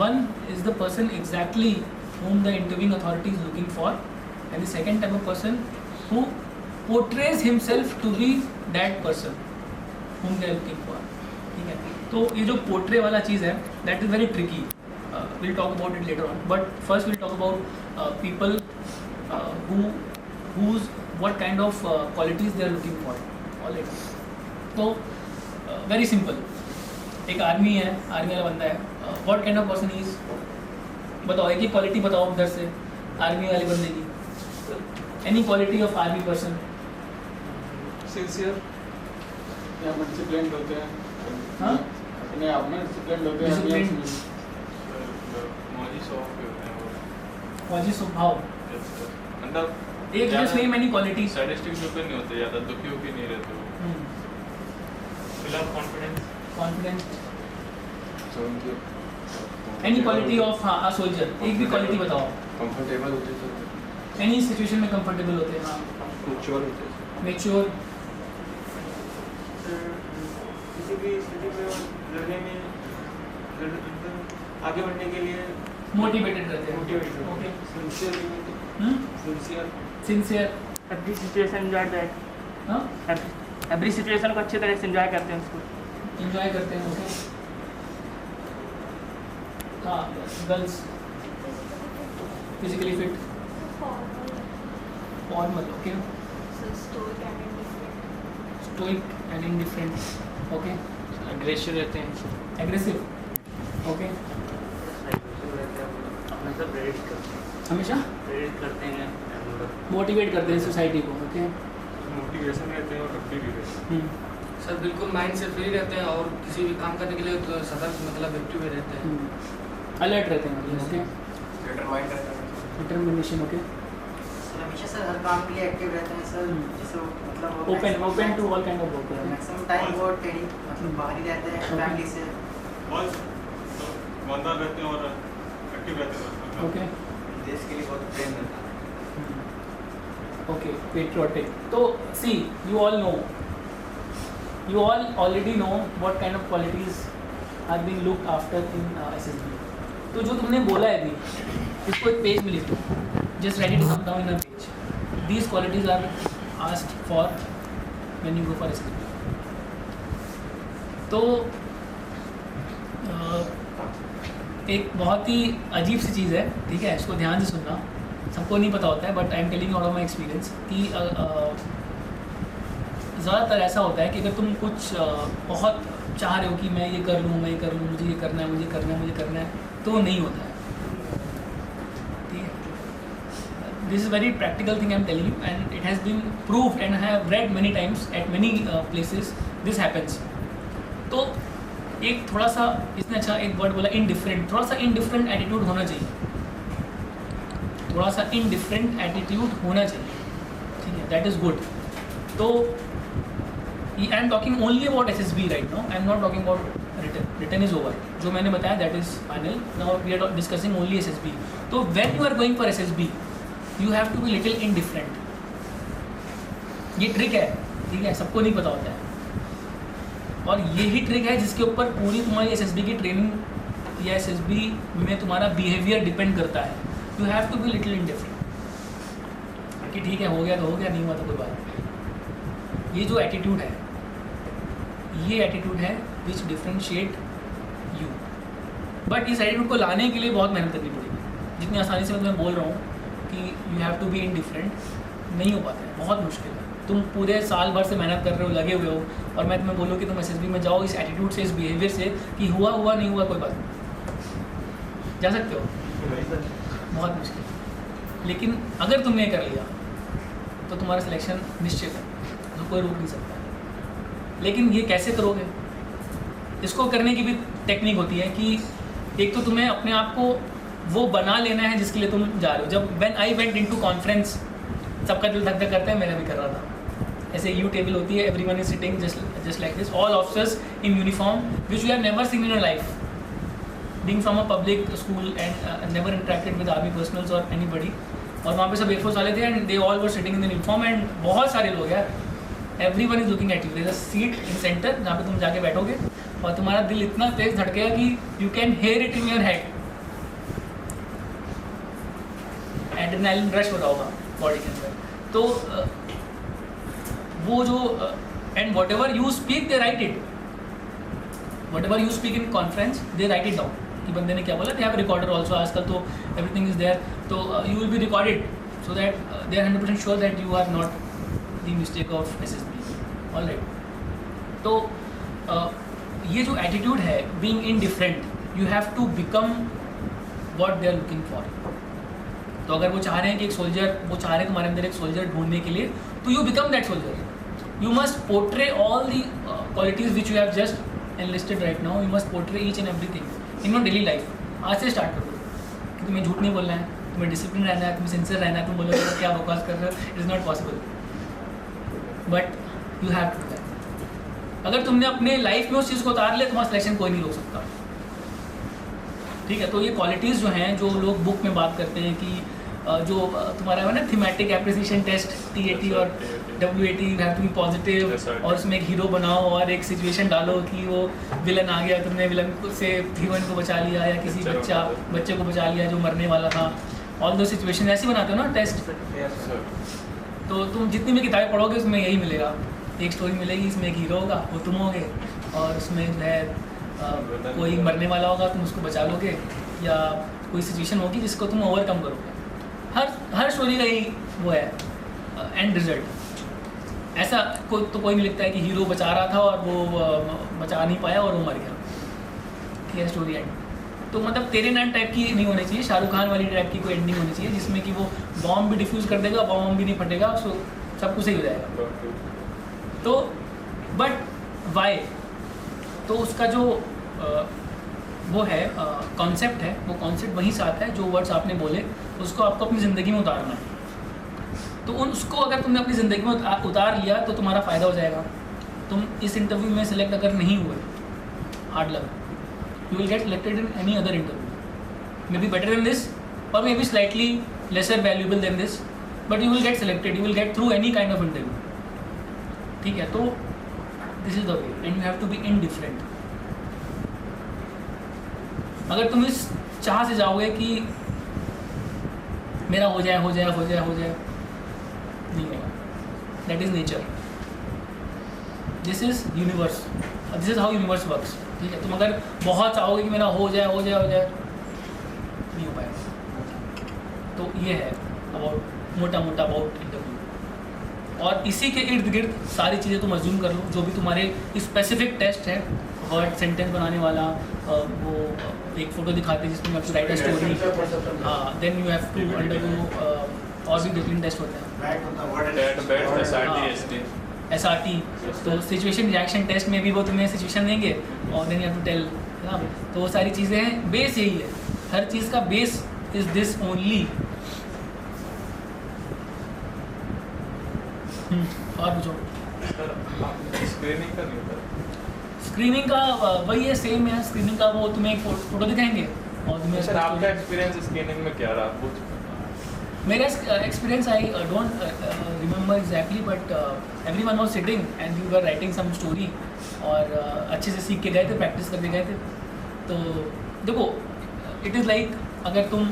one is the person exactly whom the interviewing authority is looking for, and the second type of person who portrays himself to be that person whom they are looking for. ठीक है, तो ये जो portray वाला चीज़ है, that is very tricky. We'll talk about it later on, but first we'll talk about people what kind of qualities they are looking for. Alright, तो very simple. एक army है, आर्मी वाला बंदा है, what kind of person he is? बताओ, एक ही quality बताओ उधर से आर्मी वाले बंदे की. Any quality of army person? Sincere या डिसिप्लिन्ड होते हैं. हाँ, अपने आप में डिसिप्लिन्ड होते हैं. Disciplined. फौजी स्वभाव. मतलब एक just name any quality. Sadistic पे नहीं होते, ज़्यादा दुखी होके नहीं रहते हो. फिलहाल confidence. Any quality of a soldier. एक भी क्वालिटी बताओ. कंफर्टेबल होते हैं. एनी सिचुएशन में कंफर्टेबल होते हैं. हाँ, मैच्योर होते हैं. मेच्योर. किसी भी स्थिति में लड़ने में आगे बढ़ने के लिए मोटिवेटेड रहते हैं. Motivated. Okay. Sincere. Sincere. Every situation enjoy that. हाँ, एवरी सिचुएशन को अच्छी तरह से एंजॉय करते हैं उसको. एंजॉय करते हैं. ओके. हाँ, girls. Physically fit. Formal. Okay. Stoic and indifferent. Okay. Aggressive रहते हैं. एग्रेसिव. ओके. हमेशा प्रेरित करते हैं. मोटिवेट करते हैं सोसाइटी को. ओके. मोटिवेशन रहते हैं और एक्टिव भी रहते हैं. सर बिल्कुल माइंड से फ्री रहते हैं और किसी भी काम करने के लिए तो सतर्क मतलब एक्टिव रहते हैं. अलर्ट रहते हैं मतलब. ओके. डिटरमाइंड रहते हैं. डिटर्मिनेशन. ओके. हमेशा सर हर काम के लिए एक्टिव रहते हैं सर. जैसे मतलब open to all kind of work. Maximum time वो ट्रेनिंग मतलब बाहर ही रहते हैं फैमिली से. ईमानदार रहते हैं और एक्टिव रहते हैं. ओके. देश के लिए बहुत प्रेम रहता है. Okay, patriotic. So, see, you all already know what kind of qualities are being looked after in SSB. तो जो तुमने बोला है अभी, इसको एक पेज में लिख दो. Just write it down in a page. These qualities are asked for when you go for SSB. तो एक बहुत ही अजीब सी चीज़ है, ठीक है, इसको ध्यान से सुनना. सबको नहीं पता होता है, but I am telling out of my experience कि ज़्यादातर ऐसा होता है कि अगर तुम कुछ बहुत चाह रहे हो कि मैं ये कर लूँ, मुझे ये करना है, मुझे करना है, तो नहीं होता है. ठीक है. This is very practical thing I am telling you, and it has been proved and I have read many times at many places this happens. तो एक थोड़ा सा, इसने अच्छा एक वर्ड बोला इंडिफरेंट. थोड़ा सा इंडिफरेंट एटीट्यूड होना चाहिए. थोड़ा सा इंडिफरेंट एटीट्यूड होना चाहिए. ठीक है, दैट इज़ गुड. तो I am talking only about SSB right now. I am not talking about written is over. जो मैंने बताया that is final. Now we are discussing only SSB. तो when you are going for SSB you have to be little indifferent. ये trick है, ठीक है, सबको नहीं पता होता है. और यही ट्रिक है जिसके ऊपर पूरी तुम्हारी SSB की ट्रेनिंग या SSB में तुम्हारा बिहेवियर डिपेंड करता है. You have to be little indifferent कि ठीक है, हो गया तो हो गया, नहीं हुआ तो कोई बात नहीं. ये जो एटीट्यूड है, ये एटीट्यूड है विच डिफ्रेंशिएट यू. बट इस एटीट्यूड को लाने के लिए बहुत मेहनत करनी पड़ेगी. जितनी आसानी से मैं बोल रहा हूँ कि you have to be indifferent, नहीं हो पाता है, बहुत मुश्किल है. तुम पूरे साल भर से मेहनत कर रहे हो, लगे हुए हो, और मैं तुम्हें बोलूँ कि तुम SSB में जाओ इस एटीट्यूड से, इस बिहेवियर से कि हुआ नहीं हुआ कोई बात नहीं, जा सकते हो, बहुत मुश्किल. लेकिन अगर तुमने कर लिया तो तुम्हारा सिलेक्शन निश्चित है, तो कोई रोक नहीं सकता. लेकिन ये कैसे करोगे? इसको करने की भी टेक्निक होती है कि एक तो तुम्हें अपने आप को वो बना लेना है जिसके लिए तुम जा रहे हो. जब when I went into conference, सबका दिल धक धक करता है, मेरा भी कर रहा था. ऐसे यू टेबल होती है, everyone is sitting just like this, all officers in uniform which you have never seen in your life. being from a public school and never interacted with army personals or anybody. और वहाँ पे सब air force वाले थे and they all were sitting in the uniform and बहुत सारे लोग यार, everyone is looking at you. There is a seat in center जहाँ पे तुम जाके बैठोगे और तुम्हारा दिल इतना तेज धड़केगा कि you can hear it in your head adrenaline rush हो रहा होगा बॉडी के अंदर। तो वो जो and what ever you speak they right it, what ever you speak in conference they right it down कि बंदे ने क्या बोला। दे हैव रिकॉर्डर ऑल्सो, आजकल तो एवरीथिंग इज देयर, तो you will be recorded so that they are 100% sure that you are not the mistake of SSB। Alright, तो ये जो एटीट्यूड है being indifferent, you have to become what they are looking for. तो अगर वो चाह रहे हैं कि एक सोल्जर, वो चाह रहे हैं तुम्हारे अंदर एक सोल्जर ढूंढने के लिए, तो you become that soldier. You must portray all the qualities which you have just enlisted right now. You must portray each and everything in your daily life. आज से स्टार्ट करो कि तुम्हें झूठ नहीं बोलना है, तुम्हें डिसिप्लिन रहना है, तुम्हें सिंसियर रहना है। तुम बोलोगे तो क्या बकवास कर रहे हो, it is not possible, but you have to do that. अगर तुमने अपने लाइफ में उस चीज़ को उतार लिया, तुम्हारा सिलेक्शन कोई नहीं रोक सकता। ठीक है, तो ये क्वालिटीज़ जो हैं, जो लोग बुक में बात करते हैं कि जो तुम्हारा है ना थीमेटिक एप्रिसिएशन टेस्ट TAT और WAT, you have to be positive, और उसमें एक हीरो बनाओ और एक सिचुएशन डालो कि वो विलन आ गया, तुमने विलन से हीरोइन को बचा लिया या किसी बच्चे को बचा लिया जो मरने वाला था। ऑल दो सिचुएशन ऐसे बनाते हो ना टेस्ट। तो तुम जितनी भी किताबें पढ़ोगे उसमें यही मिलेगा, एक स्टोरी मिलेगी, इसमें एक हीरो होगा, वो तुम होगे, और उसमें जो है कोई मरने वाला होगा, तुम उसको बचा लोगे, या कोई सिचुएशन होगी जिसको तुम ओवरकम करोगे। हर स्टोरी का ही वो है एंड रिजल्ट। ऐसा कोई नहीं लिखता है कि हीरो बचा रहा था और वो बचा नहीं पाया और वो मर गया, ठीक है, स्टोरी एंड। तो मतलब तेरे नाम टाइप की नहीं होनी चाहिए, शाहरुख खान वाली टाइप की कोई एंडिंग होनी चाहिए जिसमें कि वो बॉम्ब भी डिफ्यूज़ कर देगा, बॉम्ब भी नहीं फटेगा, सो सब कुछ सही हो जाएगा। तो बट वाई, तो उसका जो वो है कॉन्सेप्ट है, वो कॉन्सेप्ट वहीं से आता है जो वर्ड्स आपने बोले, उसको आपको अपनी ज़िंदगी में उतारना है। तो उसको अगर तुमने अपनी ज़िंदगी में उतार लिया तो तुम्हारा फ़ायदा हो जाएगा। तुम इस इंटरव्यू में सिलेक्ट अगर नहीं हुए, hard luck, you will get selected in any other interview, maybe better than this or maybe slightly lesser valuable than this, but you will get selected, you will get through any kind of interview। ठीक है, तो this is the way and you have to be indifferent। अगर तुम इस चाह से जाओगे कि मेरा हो जाए हो जाए हो जाए हो जाए, नहीं होगा। that is nature, this is universe, this is how universe works। ठीक है, तुम अगर बहुत चाहोगे कि मेरा हो जाए हो जाए हो जाए, नहीं हो पाएगा। तो ये है अबाउट मोटा मोटा अबाउट इंटरव्यू। और इसी के इर्द गिर्द सारी चीज़ें तुम अज्यूम कर लो, जो भी तुम्हारे स्पेसिफिक टेस्ट है, वर्ड सेंटेंस बनाने वाला, वो एक फ़ोटो दिखाते हैं जिसमें आपको राइट स्टोरी, हाँ, then you have to undergo और भी डिफरेंट टेस्ट होते हैं, SRT। तो सिचुएशन रिएक्शन टेस्ट में भी वो तुम्हें सिचुएशन देंगे और then you have to tell, है ना। तो वो सारी चीज़ें हैं, बेस यही है, हर चीज़ का बेस इज दिस ओनली। और पूछो। स्क्रीनिंग का नहीं होता? स्क्रीनिंग का वही है, सेम है। स्क्रीनिंग का वो तुम्हें एक फोटो दिखाएंगे और तुम्हें सर आपका एक्सपीरियंस स्क्रीनिंग में क्या रहा? कुछ मेरा experience I don't remember exactly, but everyone was sitting and we were writing some story, और अच्छे से सीख के गए थे, प्रैक्टिस करके गए थे। तो देखो, इट इज़ लाइक अगर तुम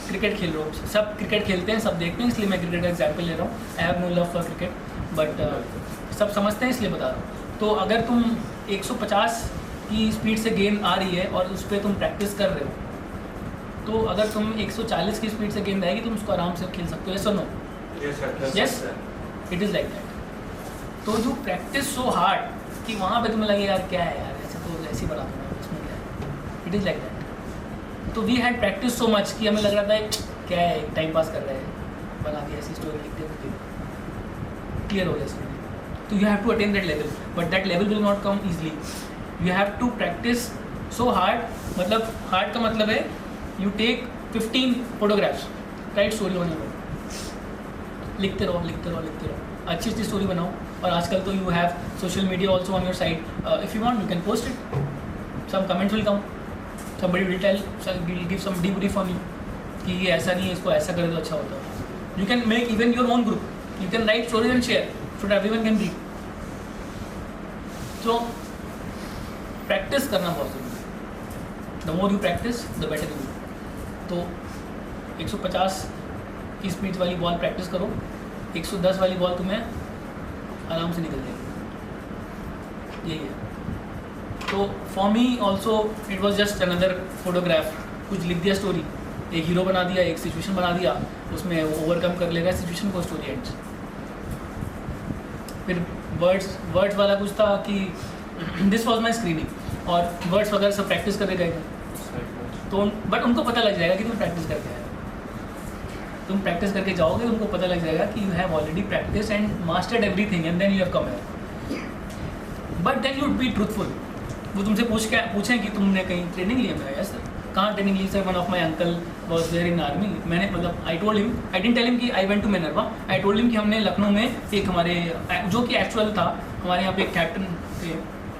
क्रिकेट खेल रहे हो, सब क्रिकेट खेलते हैं, सब देखते हैं, इसलिए मैं क्रिकेट का एग्जाम्पल ले रहा हूँ। I have no love for cricket, but सब समझते हैं इसलिए बता रहा हूँ। तो अगर तुम 150 की स्पीड से गेंद आ रही है और उस पर तुम प्रैक्टिस कर रहे हो, तो अगर तुम 140 की स्पीड से गेंद आएगी तुम उसको आराम से खेल सकते हो, यस और no? Yes, it is like that. तो जो प्रैक्टिस सो हार्ड कि वहाँ पे तुम्हें लगे यार क्या है यार, ऐसे तो ऐसे ही बना दूँगा, इसमें क्या है, इट इज़ लाइक दैट। तो we had practice so much कि हमें लग रहा था क्या है, टाइम पास कर रहे हैं, बना दिया ऐसी स्टोरी, लिख दे, क्लियर हो गया। तो you have to attain that level, but that level will not come easily. You have to practice so hard, मतलब हार्ड का मतलब है you take 15 photographs, write story होने में, लिखते रहो लिखते रहो लिखते रहो, अच्छी अच्छी स्टोरी बनाओ। और आजकल तो you have social media also on your site, if you want you can post it, some comments will come, somebody will tell, will give some debrief on you कि ये ऐसा नहीं है, इसको ऐसा कर दो अच्छा होता है। You can make even your own group, you can write stories and share so that everyone can read। So practice करना बहुत ज़रूरी है, the more you practice the better you do। तो 150 की स्पीड वाली बॉल प्रैक्टिस करो, 110 वाली ball तुम्हें आराम से निकल जाएगी। यही है। तो for me also it was just another photograph. कुछ लिख दिया स्टोरी, एक हीरो बना दिया, एक सिचुएशन बना दिया, उसमें वो ओवरकम कर लेगा सिचुएशन को, स्टोरी एंड्स। फिर वर्ड्स वाला कुछ था कि दिस वॉज माई स्क्रीनिंग, और वर्ड्स वगैरह सब प्रैक्टिस करके गए थे। तो बट उनको पता लग जाएगा कि तुम प्रैक्टिस करके आए, तुम प्रैक्टिस करके जाओगे, उनको पता लग जाएगा कि you have already practice and mastered everything and then you have come here. But then you would be truthful. वो तुमसे पूछें कि तुमने कहीं ट्रेनिंग लिया? मैं यस सर। कहाँ ट्रेनिंग ली? Sir one of my uncle was there in army. मैंने मतलब I told him, I didn't tell him कि I went to Minerva, I told him कि हमने लखनऊ में एक हमारे जो कि एक्चुअल था, हमारे यहाँ पे एक कैप्टन थे,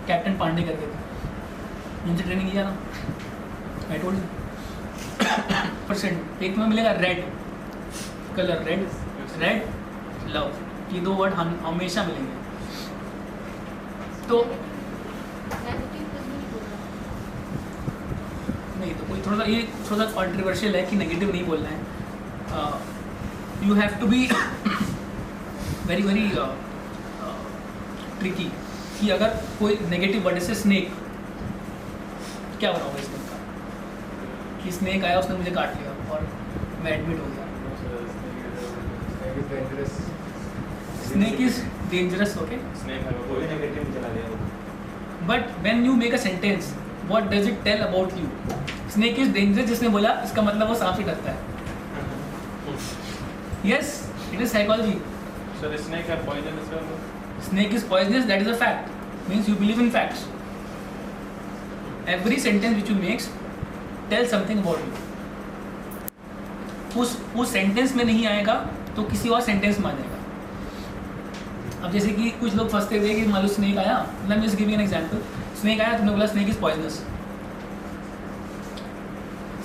कैप्टन पांडे करके थे, उनसे ट्रेनिंग लिया ना। आई टोल्ड हिम परसेंट एक में मिलेगा रेड कलर, रेड लव, ये 2 वर्ड हम हमेशा मिलेंगे। तो नहीं, तो कोई थोड़ा सा कॉन्ट्रोवर्शियल है कि नेगेटिव नहीं बोलना है। You have to be very very tricky कि अगर कोई नेगेटिव वर्ड, जैसे स्नेक, क्या बनाओगे स्नेक का? कि स्नेक आया, उसने मुझे काट लिया और मैं एडमिट हो गया। Snake is dangerous, okay, but when you make a sentence, what does it tell about you? Snake is dangerous, जिसने बोला इसका मतलब वो सांप से डरता है। Yes, it is psychology. Sir snake है पॉइजनस है? Snake is poisonous, that is a fact. Means you believe in facts. Every sentence which you make tells something about you. उस सेंटेंस में नहीं आएगा तो किसी और सेंटेंस में आ जाएगा। अब जैसे कि कुछ लोग फंसते थे कि मान लो स्नेक आया, let me just give you an example. Snake आया, तुमने बोला snake is poisonous,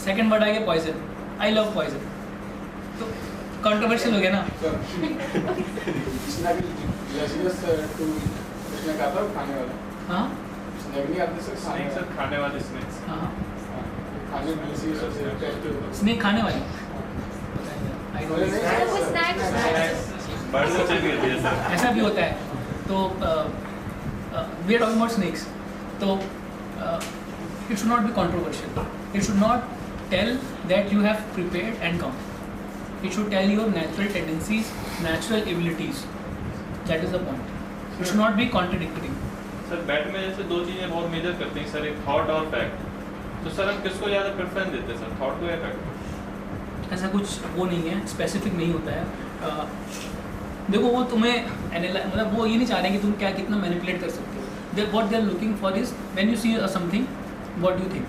second word आ गया पॉइजन, आई लव पॉइजन, तो कंट्रोवर्शियल हो गया ना। हाँ, स्नेक सर खाने वाले स्नेक्स। हाँ, स्नेक खाने वाली। बर्ड से चल गई है सर। ऐसा भी होता है। तो we are talking about snakes, तो it should not be controversial, it should not tell that you have prepared and come, it should tell your natural tendencies, natural abilities, that is the point. It should not be contradictory. Sir bat में जैसे 2 चीज़ें बहुत major करती हैं sir, एक thought और fact, तो sir हम किसको ज़्यादा प्रेफरेंस देते हैं सर, थॉट को या फैक्ट को? ऐसा कुछ वो नहीं है, स्पेसिफिक नहीं होता है। देखो वो तुम्हें मतलब वो ये नहीं चाह रहे कि तुम क्या कितना मैनिपुलेट कर सकते हो। They what they are looking for is when you see something what do you think.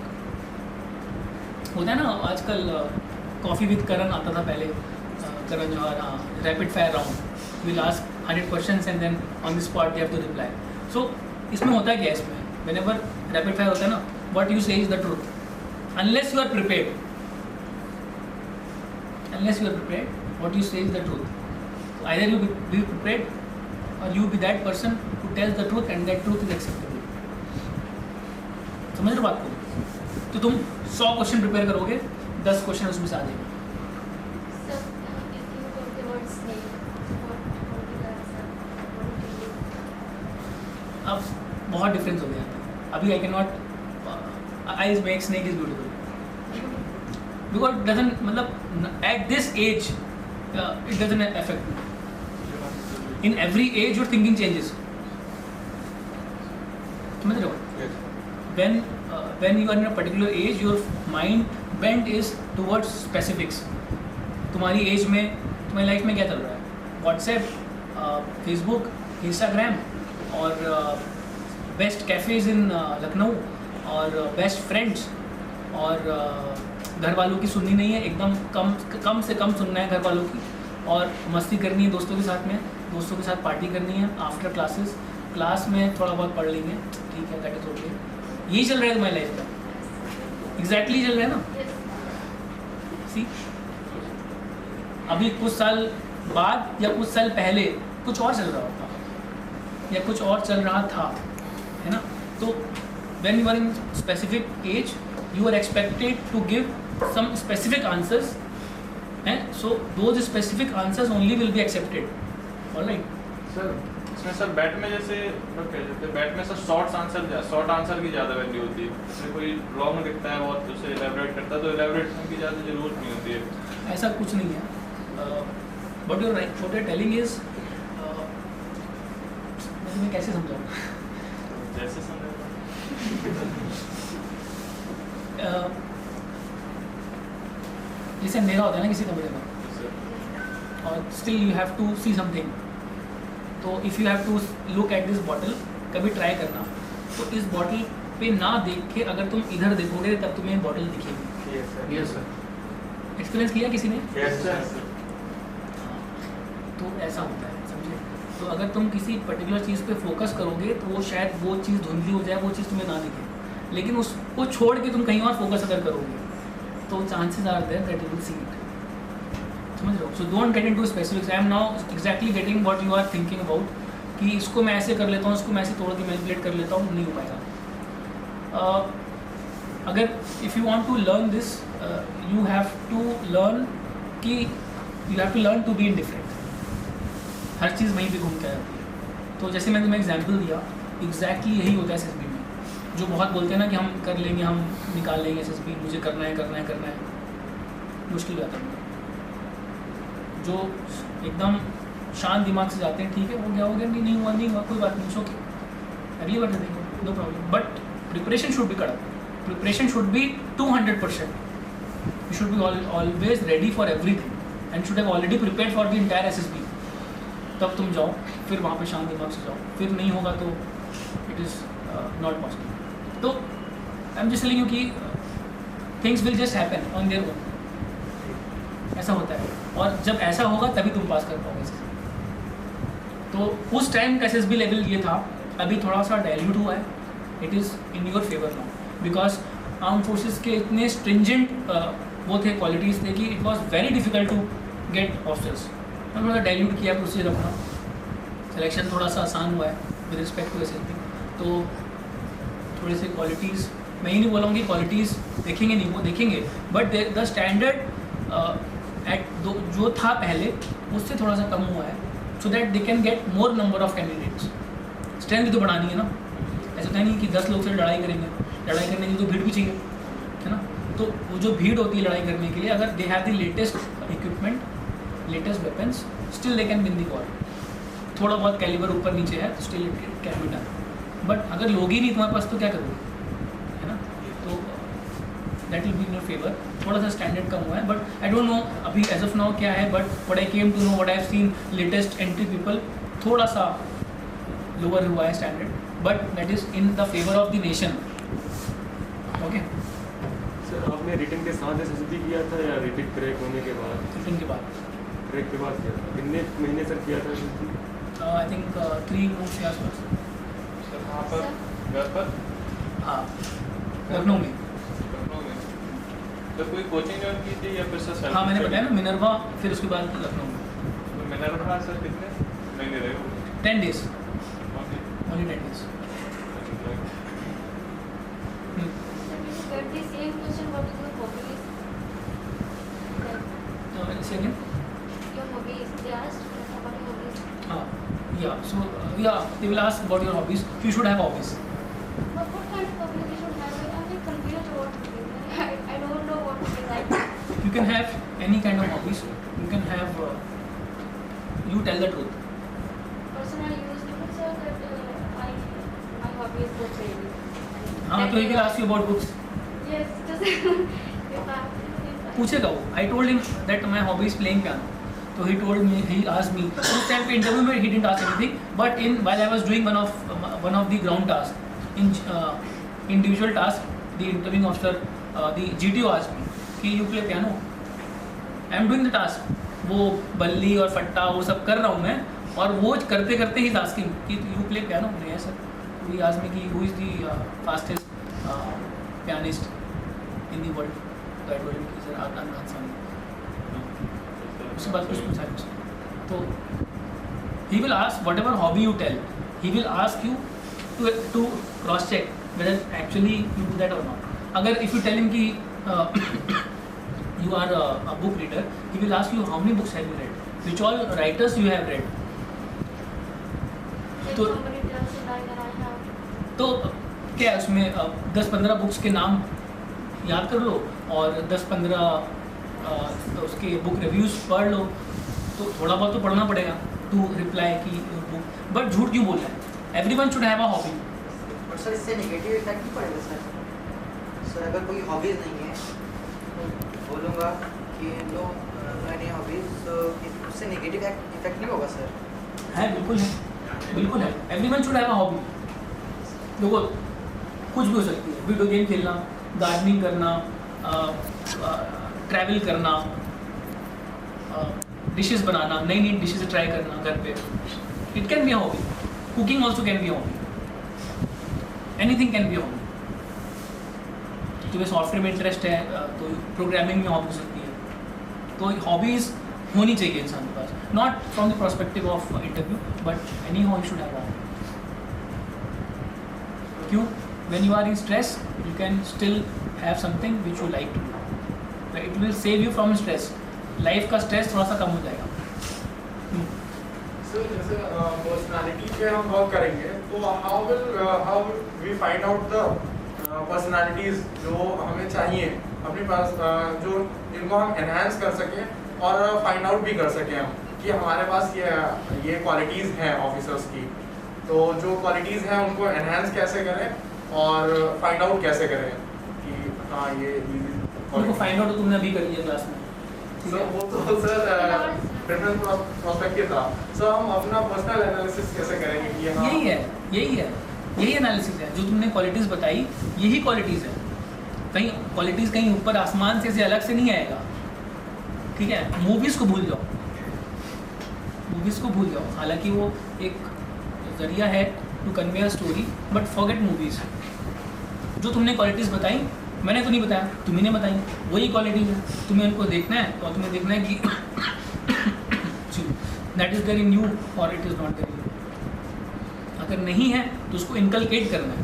होता है ना आजकल कॉफ़ी विद करण आता था पहले, करण जौहर, हाँ, rapid fire round, will ask 100 questions and then on the spot they have to reply. So इसमें होता है क्या, इसमें व्हेनेवर रैपिड फायर होता है ना, what you say is the truth unless you are prepared, unless you are prepared, what you say is the truth. So either you be prepared or you be that person who tells the truth and that truth is acceptable. समझ रहे हो बात को? तो तुम 100 question prepare करोगे, 10 question उसमें से आ जाएंगे। अब बहुत डिफरेंस हो गया। अभी I can not, I make snake is beautiful because it doesn't, मतलब at this age it doesn't affect me. In every age your thinking changes. समझ रहे हो? When you are in a particular age your mind bent is towards specifics. तुम्हारी as में, तुम्हारी life में क्या चल रहा है? व्हाट्सएप, फेसबुक, इंस्टाग्राम और बेस्ट कैफ़ेज इन लखनऊ और बेस्ट फ्रेंड्स, और घर वालों की सुननी नहीं है, एकदम कम से कम सुनना है घर वालों की, और मस्ती करनी है दोस्तों के साथ में, दोस्तों के साथ पार्टी करनी है आफ्टर क्लासेस, क्लास में थोड़ा बहुत पढ़ लेंगे, ठीक है, दैट इज ओके। यही चल रहा है तुम्हारी लाइफ में, एग्जैक्टली चल रहा है ना। सी, अभी कुछ साल बाद या कुछ साल पहले कुछ और चल रहा होता या कुछ और चल रहा था, है ना। तो when you are in specific age you are expected to give some specific answers And so those specific answers only will be accepted. All right. Sir इसमें सर बैट में जैसे लोग कह देते हैं बैट में सर शॉर्ट आंसर की ज़्यादा वैल्यू होती है। जैसे कोई रॉन्ग दिखता है बहुत तो उसे एलेबरेट करता है तो एलेबरेशन की ज़्यादा जरूरत नहीं होती है। ऐसा कुछ नहीं है. What you're telling is मैं तुम्हें कैसे समझाऊँ? जैसे समझ जैसे अंधेरा होता है ना किसी कमरे में और still you have to see something. तो if you have to look at this bottle, कभी ट्राई करना तो इस बॉटल पे ना देख के अगर तुम इधर देखोगे तब तुम्हें बॉटल दिखेगी. Yes sir. एक्सपीरियंस किया किसी ने? Yes sir. तो ऐसा होता है, समझे. तो अगर तुम किसी पर्टिकुलर चीज़ पे फोकस करोगे तो वो शायद वो चीज़ धुंधली हो जाए, वो चीज़ तुम्हें ना दिखे. लेकिन उसको छोड़ के तुम कहीं और फोकस अगर करोगे तो chances are there that you will see it. समझ रहे हो? So don't get into specifics. I am now exactly getting what you are thinking about कि इसको मैं ऐसे कर लेता हूँ, इसको मैं ऐसे तोड़ के मैनिपुलेट कर लेता हूँ, नहीं हो पाएगा. अगर if you want to learn this you have to learn कि you have to learn to be indifferent. हर चीज़ वहीं पे घूम के आती है. तो जैसे मैंने तुम्हें एग्जाम्पल दिया, एग्जैक्टली यही होता है SSB में. जो बहुत बोलते हैं ना कि हम कर लेंगे, हम निकाल लेंगे SSB, मुझे करना है, मुश्किल हो जाता है. जो एकदम शांत दिमाग से जाते हैं, ठीक है हो गया नहीं हुआ कोई बात नहीं, सो अभी ये बता देंगे, no problem. But preparation should be कड़क. Preparation should be 200%. You should be always ready for everything and should have already prepared for the entire SSB. तब तुम जाओ, फिर वहाँ पे शांत दिमाग से जाओ. फिर नहीं होगा तो इट इज़ नॉट पॉसिबल. तो I am just telling you कि things will just happen on their own. ऐसा होता है और जब ऐसा होगा तभी तुम पास कर पाओगे. तो उस टाइम का SSB लेवल ये था, अभी थोड़ा सा डाइल्यूट हुआ है. It is in your favour now because arm forces के इतने स्ट्रिंजेंट वो थे, क्वालिटीज़ थे कि it was very difficult to get officers. मैं थोड़ा डाइल्यूट किया प्रोसीजर अपना. सिलेक्शन थोड़ा सा आसान हुआ है विद रिस्पेक्ट टू SSB. तो थोड़े से क्वालिटीज़, मैं ही नहीं बोलूँगी कि क्वालिटीज़ देखेंगे नहीं, वो देखेंगे, बट द स्टैंडर्ड जो था पहले उससे थोड़ा सा कम हुआ है, सो that they can get more number of candidates. Strength भी तो बढ़ानी है ना. ऐसा तो नहीं कि 10 लोग से लड़ाई करेंगे. लड़ाई करने के लिए तो भीड़ भी चाहिए, है ना. तो वो जो भीड़ होती है लड़ाई करने के लिए, अगर they have the latest equipment, latest weapons, still they can win the war. थोड़ा बहुत कैलिबर ऊपर नीचे है तो still it can be done. But अगर लोग ही नहीं तुम्हारे पास तो क्या करोगे, है ना. तो that will be in your favour. थोड़ा सा स्टैंडर्ड कम हुआ है, बट आई डोंट नो अभी एज ऑफ नाउ क्या है. But what I came to know, what I have seen latest entry people, थोड़ा सा लोअर हुआ है standard, but that is in the favour of the nation. Okay sir आपने written के साथ SSB किया था या रिटन क्रैक होने के बाद? रिटन के बाद. क्रैक के बाद किया था. कितने महीने सर किया था SSB? आई थिंक 3 months के आसपास. सर वहाँ पर घर पर हाँ, लखनऊ में. तो कोई कोचिंग ज्वाइन की थी या फिर सर self हाँ, मैंने study? बताया ना, मिनर्वा, फिर उसके बाद लखनऊ में. तो मिनर्वा सर कितने महीने रहे हो? 10 days, Okay. only 10 days. But the same question, what is your hobbies? Say again? Your hobbies. They asked about your hobbies. Yeah. So they will ask about your hobbies. You should have hobbies. But what kind of hobbies you should have? I'm like confused about hobbies. I don't know what hobbies I. You can have any kind of hobbies. You can have. You tell the truth. Personally, I use the sir that my hobby is book reading. हाँ, तो he will ask you about books. Yes, just पूछेगा वो. I told him that my hobby is playing piano. So he told me, he asked me. उस time पे interview में he didn't ask anything. But while I was doing one of the ground tasks, in individual task, the interviewing officer, the GTO asked me कि you play piano. I am doing the task. वो बल्ली और फट्टा वो सब कर रहा हूँ मैं, और वो करते करते ही asking कि you play piano. नहीं है सर. He asked me कि who is the fastest pianist in the world. तो I told him कि सर Adnan Khan. उसके बाद कुछ पूछा नहीं उसने. तो he will ask whatever hobby you tell, he will ask you to cross check whether actually you do that or not. अगर if you tell him कि you are a book reader, he will ask you how many books have you read, which all writers you have read. If तो somebody tells a lie that I have. तो क्या है उसमें 10-15 books के नाम याद कर लो और 10-15 उसके बुक रिव्यूज़ पढ़ लो, तो थोड़ा बहुत तो पढ़ना पड़ेगा टू रिप्लाई की बुक. बट झूठ क्यों बोल रहा है? Everyone should have a hobby. But sir इससे नेगेटिव इफेक्ट नहीं पड़ेगा सर? सर अगर कोई हॉबीज़ नहीं है तो बोलूँगा कि नो मैंने हॉबीज़, तो उससे नेगेटिव इफेक्ट नहीं होगा सर? है, बिल्कुल है, बिल्कुल है. Everyone should have a hobby. देखो कुछ भी हो सकती है, वीडियो गेम खेलना, गार्डनिंग करना, ट्रैवल करना, डिशेस बनाना, नई नई डिशेस ट्राई करना घर पे. It can be a hobby. Cooking also can be a hobby. Anything can be a hobby. तुम्हें सॉफ्टवेयर में इंटरेस्ट है तो प्रोग्रामिंग में हॉबी हो सकती है. तो हॉबीज़ होनी चाहिए इंसान के पास, not from the perspective of interview, but anyhow you should have hobby. क्यों? when you are in stress you can still have something which you like to do. It will save you from stress. Life का stress थोड़ा सा कम हो जाएगा. Sir जैसे personality पे हम work करेंगे तो how we find out the personalities जो हमें चाहिए अपने पास, जो जिनको हम एनहांस कर सकें और फाइंड आउट भी कर सकें हम कि हमारे पास ये क्वालिटीज़ हैं ऑफिसर्स की. तो जो क्वालिटीज़ हैं उनको एनहांस कैसे करें और फाइंड आउट कैसे करें कि हाँ ये उनको फाइंड आउट तुमने अभी कर लिया क्लास में. सर वो तो सर डिफरेंट पर्सपेक्टिव था. सर हम अपना पर्सनल एनालिसिस कैसे करेंगे कि हाँ यही एनालिसिस है जो तुमने क्वालिटीज़ बताई. यही क्वालिटीज़ है. कहीं क्वालिटीज़ कहीं ऊपर आसमान से अलग से नहीं आएगा. ठीक है, मूवीज़ को भूल जाओ, मूवीज़ को भूल जाओ. हालांकि वो एक जरिया है to convey a story, but forget movies. जो तुमने क्वालिटीज़ बताई, मैंने तो नहीं बताया, तुम्ही ने बताई, वही क्वालिटीज़ है. तुम्हें उनको देखना है और तुम्हें देखना है कि that is there in you और it is not there in you. अगर नहीं है तो उसको इनकलकेट करना है.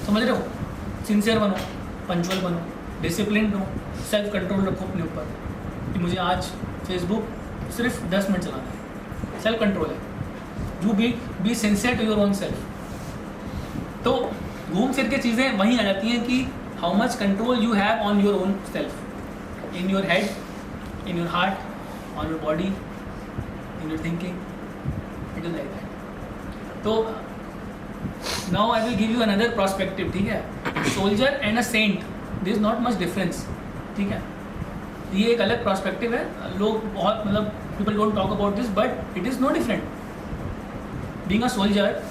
समझ रहे हो? सिंसियर बनो, पंचुअल बनो, डिसिप्लिन बनो, सेल्फ कंट्रोल रखो अपने ऊपर कि मुझे आज फेसबुक सिर्फ 10 मिनट चलाना है. सेल्फ कंट्रोल है. You be sincere to your own self. तो घूम फिर के चीज़ें वहीं आ जाती हैं कि how much control you have on your own self, in your head, in your heart, on your body, in your thinking. It is like that. तो now I will give you another perspective. ठीक है, soldier and a saint, there is not much difference. ठीक है, ये एक अलग perspective है. लोग बहुत मतलब people don't talk about this, but it is no different. Being a soldier,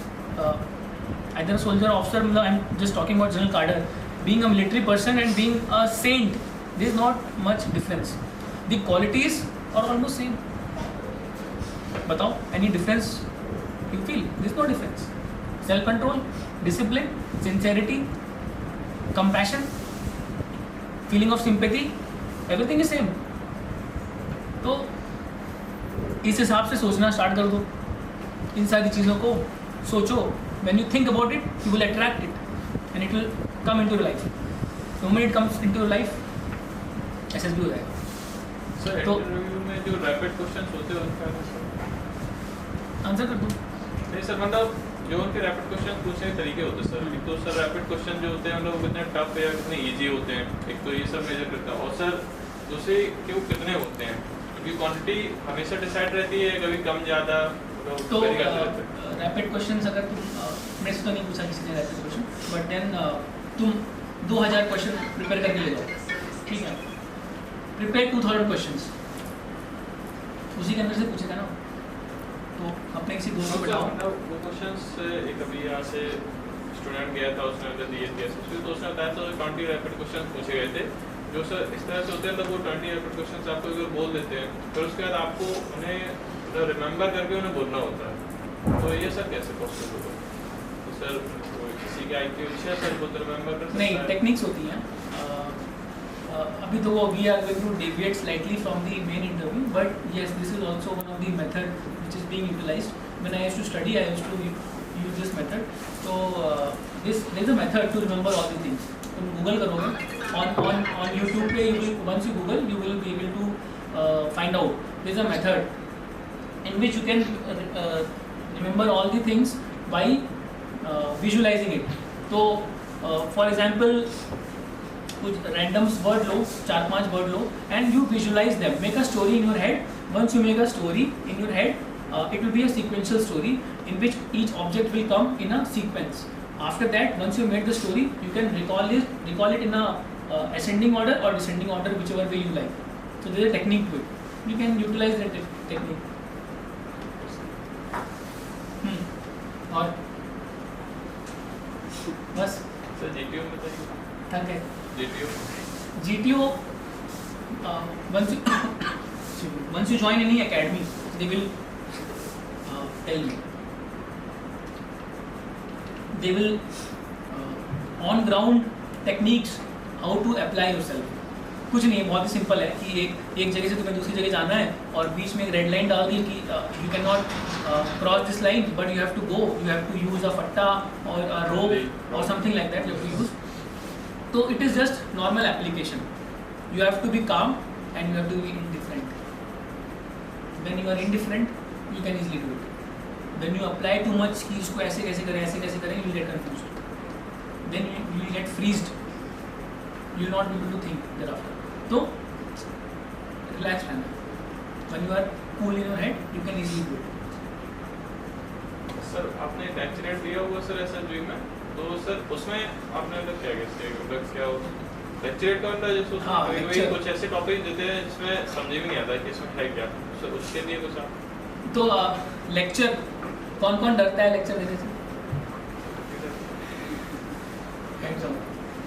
either a soldier, officer, I'm just talking about general cadre, being a military person and being a saint, there is not much difference. The qualities are almost same. बताओ, any difference you feel? There is no difference. Self control, discipline, sincerity, compassion, feeling of sympathy, everything is same. तो इस हिसाब से सोचना start कर दो. इन सारी चीज़ों को सोचो. When you think about it, you will attract it, and it will come into your life. The moment it comes into your life, SSB हो जाएगा. सर तो इंटरव्यू में जो रैपिड क्वेश्चंस होते हैं उनका आंसर कर दो. नहीं सर, मतलब जो उनके रैपिड क्वेश्चन पूछने के तरीके होते हैं सर. एक तो सर रैपिड क्वेश्चन जो होते हैं हम लोग कितने टफ या कितने ईजी होते हैं, एक तो ये सब मेजर करता है. और सर दूसरे कि वो कितने होते हैं, क्योंकि क्वांटिटी हमेशा डिसाइड रहती है, कभी कम ज़्यादा. तो रैपिड क्वेश्चंस अगर तुम मेरे से तो नहीं पूछा किसी ने रैपिड क्वेश्चन, बट देन तुम 2000 क्वेश्चन प्रिपेयर करके ले जाओ. ठीक है, प्रिपेयर 2000 क्वेश्चंस, उसी के अंदर से पूछेगा ना. तो अपने किसी दोस्त को बैठाओ. वो क्वेश्चंस एक अभी यहाँ से स्टूडेंट गया था, उसने अंदर दिए थे, उसके दोस्त ने बताया था 20 रैपिड क्वेश्चन पूछे गए थे जो सर इस तरह से होते हैं. तब वो 20 रैपिड क्वेश्चन आपको अगर बोल देते हैं, फिर उसके बाद आपको उन्हें रिमेंबर करके उन्हें बोलना होता है. तो ये सर कैसे पॉसिबल होगा? तो सर किसी की IQ अच्छा है सर वो तो रिमेंबर कर सकता है? नहीं, टेक्निक्स होती हैं. अभी तो वो we are going to deviate slightly from the main interview, but yes this is also one of the method which is being utilised. When I used to study I used to use this method. तो this there is a method to remember all the things. तुम Google करोगे on YouTube पे you will, once you Google, you will be able to find out. There is a method in which you can remember all the things by visualizing it. तो for example, कुछ random word low, 4-5 word low, and you visualize them. Make a story in your head. Once you make a story in your head, it will be a sequential story in which each object will come in a sequence. After that, once you made the story, you can recall it in a ascending order or descending order, whichever way you like. So there is a technique to it. You can utilize that technique. और बस sir GTO बताइए. ठीक है. GTO once you join any academy, they will tell you. They will on ground techniques how to apply yourself. कुछ नहीं है, बहुत ही simple है कि एक जगह से तुम्हें दूसरी जगह जाना है और बीच में एक रेड लाइन डाल दी कि you can not cross this line, but you have to go, you have to use a फट्टा और अ रोप और something like that you have to use. तो it is just normal application. You have to be calm and you have to be indifferent. When you are indifferent you can easily do it. When you apply too much कि इसको ऐसे कैसे करें you will gate confused, then you will get freezed, you will not be able to think thereafter. So relax रहना. When you are cool in your head, you can easily do it. Sir आपने lecturette दिया हुआ sir SLG में, तो sir उसमें आपने मतलब क्या क्या लेक्चरेट का मतलब जैसे उसमें कुछ ऐसे टॉपिक देते हैं जिसमें समझ में नहीं आता कि इसमें है क्या, सर उसके लिए कुछ आप. तो लेक्चर कौन डरता है लेक्चर देने से?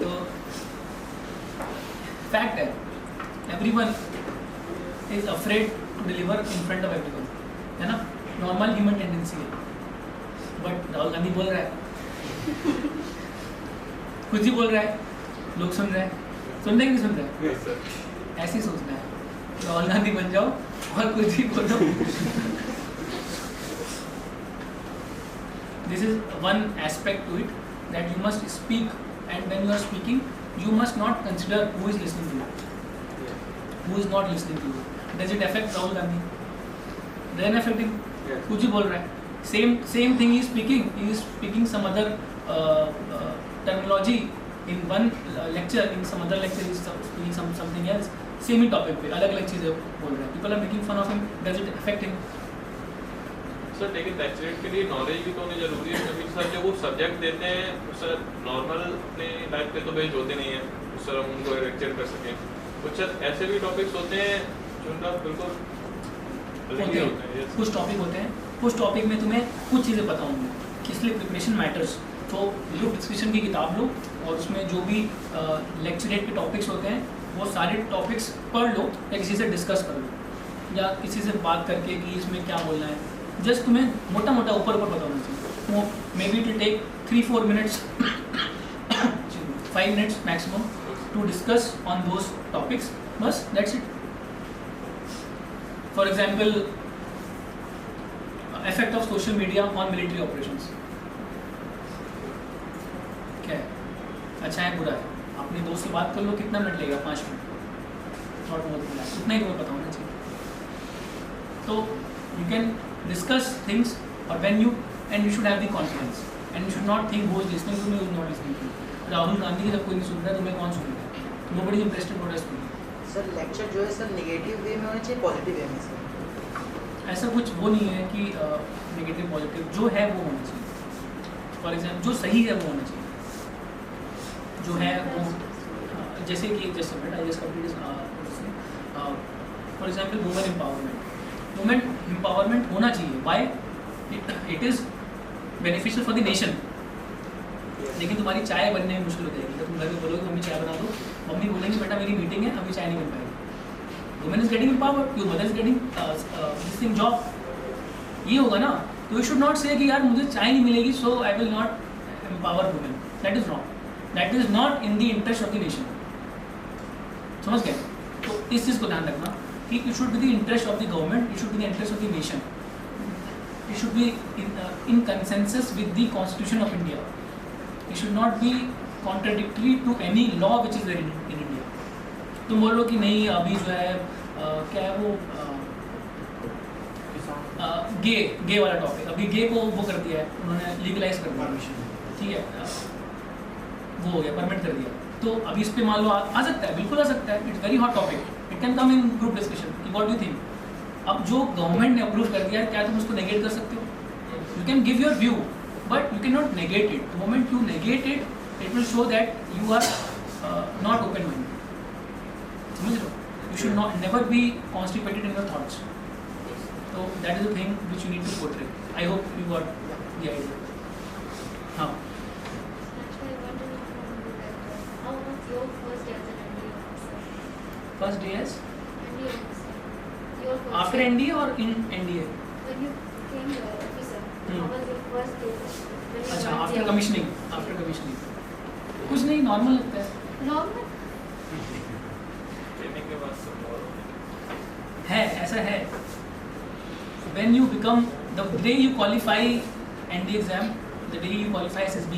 तो फैक्ट है, everyone is afraid to deliver in front of everyone, है ना, नॉर्मल ह्यूमन टेंडेंसी है. बट राहुल गांधी बोल रहा है, कुछ ही बोल रहा है, लोग सुन रहे हैं, सुन रहे हैं कि नहीं सुन रहे हैं? ऐसे ही सोचना है, राहुल गांधी बन जाओ और कुछ ही बोलो. This is one aspect to it, that you must speak, and when you are speaking you must not consider who is listening to you, who is not listening to you. Does it affect Rahul Gandhi? Doesn't affect him. कुछ ही बोल रहा है. Same thing he is speaking some other terminology in one lecture, in some other lecture he is speaking something else. Same he topic पे अलग चीज़ें बोल रहा है. People are making fun of him. Does it affect him? Sir लेकिन lecturette के लिए knowledge भी तो होनी जरूरी है, क्योंकि सर जब वो सब्जेक्ट देते हैं सर नॉर्मल अपने लाइफ पे तो बेस्ड होते नहीं हैं, सर हम उनको लेक्चर कर सकें. कुछ ऐसे भी टॉपिक्स होते हैं जो उनका बिल्कुल अलग ही होते हैं. कुछ टॉपिक होते हैं, कुछ टॉपिक में तुम्हें कुछ चीज़ें पता होंगी, इसलिए प्रिपरेशन मैटर्स. तो ग्रुप डिस्कशन की किताब लो और उसमें जो भी लेक्चरेट के टॉपिक्स होते हैं वो सारे टॉपिक्स पढ़ लो या किसी से डिस्कस कर लो या किसी से बात करके कि इसमें क्या बोलना है. जस्ट तुम्हें मोटा ऊपर पता होना चाहिए. Maybe to take 3-4 minutes 5 minutes maximum to discuss on those topics, बस that's it. For example effect of social media on military operations. क्या है, अच्छा है बुरा है, अपने दोस्त से बात कर लो, कितना मिनट लगेगा? 5 minute, not more than that. उतना ही तुम्हें पता होना चाहिए. तो you can discuss things, or when you should have the confidence, and you should not think who is listening to me, who is not listening to me. Rahul Gandhi की जब कोई नहीं सुन रहा है तो मैं कौन सुनेगा? Nobody is interested in what I speak. Sir lecture जो है सर नेगेटिव वे में होना चाहिए, पॉजिटिव वे में सर? ऐसा कुछ वो नहीं है कि नेगेटिव पॉजिटिव, जो है वो होना चाहिए. फॉर एग्जाम्पल जो सही है वो होना चाहिए, जो है वो जैसे कि जैसे I just complete for example women empowerment. Women empowerment होना चाहिए. Why? It is beneficial for the nation. लेकिन तुम्हारी चाय बनने में मुश्किल हो जाएगी. तो तुम घर में बोलोगे मम्मी चाय बना दो, मम्मी बोलेंगी बेटा मेरी मीटिंग है अभी चाय नहीं बन पाएगी. Women is getting empowered, your mother is getting this thing job. ये होगा ना. तो यू शुड नॉट से कि यार मुझे चाय नहीं मिलेगी so I will not empower women. That is wrong. That is not in the interest of the nation. समझ गए? तो इस चीज़ को ध्यान रखना कि it should be the interest of the government, it should be the interest of the nation, it should be in consensus with the Constitution of India. It should not be contradictory to any law which is there in India. तुम बोलो कि नहीं अभी जो है क्या है वो गे वाला टॉपिक, अभी गे को वो कर दिया है उन्होंने, लीगलाइज कर दिया, ठीक है, वो हो गया, परमिट कर दिया। तो अभी इस पे मान लो आ सकता है, बिल्कुल आ सकता है, it's very hot topic, it can come in group discussion कि व्हाट डू यू थिंक। अब जो गवर्नमेंट ने अप्रूव कर दिया है, क्या तुम उसको नेगेट कर सकते हो? You can give your view but you can not negate it. The moment you negate it, it will show that you are not open minded. समझ लो, you should not never be constipated in your thoughts. So that is the thing which you need to portray. I hope you got the idea. हाँ. Actually, I want to know from you that how was your first day as an NDA officer? First day as NDA officer. Your first after day. NDA or in NDA? When you came here, officer, how was your first day? When you अच्छा, joined after the commissioning. After commissioning. कुछ नहीं, normal लगता है. office? Normal. Training के बाद सब है, ऐसा है. When you become, the day you qualify NDA exam, the day you qualify SSB,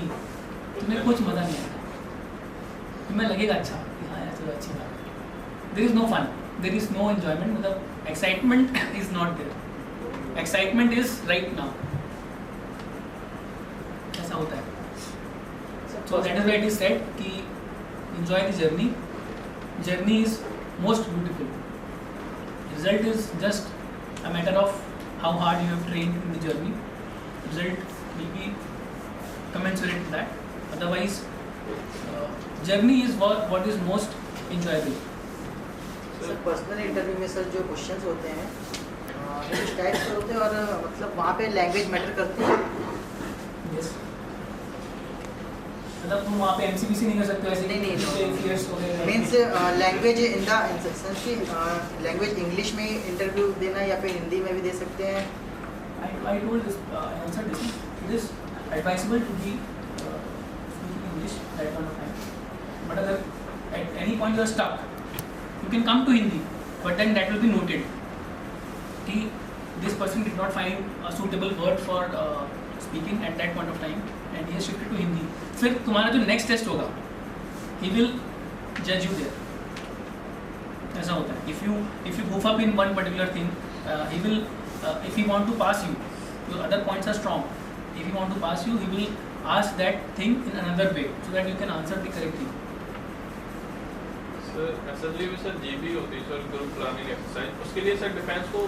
तुम्हें कुछ मजा नहीं आएगा. तुम्हें लगेगा अच्छा कि हाँ यार चलो अच्छी बात. There is no fun, there is no enjoyment. मतलब excitement is not there. Excitement is right now. ऐसा होता है. So that is why it is said कि enjoy the journey. Journey is most beautiful. Result is just a matter of how hard you have trained in the journey. Result will be commensurate to that. Otherwise, journey is what is most enjoyable. Sir personal interview में sir जो questions होते हैं कुछ type से होते हैं और मतलब वहाँ पे लैंग्वेज मैटर करती है। Yes. मतलब तुम वहाँ पे MCPC नहीं कर सकते हो ऐसे नहीं means language in the sense की लैंग्वेज इंग्लिश में इंटरव्यू देना या फिर हिंदी में भी दे सकते हैं। I told this, I answered this. It is advisable to be speaking English at that point of time. But अगर at any point you are stuck, you can come to Hindi, but then that will be noted. कि this person did not find a suitable word for speaking at that point of time, and he has shifted to Hindi. फिर तुम्हारा जो next test होगा, he will judge you there. ऐसा होता है. If you goof up in one particular thing, he will. If he want to pass you, your other points are strong. If he want to pass you, he will ask that thing in another way so that you can answer the correct thing. Sir SSB में sir GB होती है sir, group planning exercise, उसके लिए sir defence को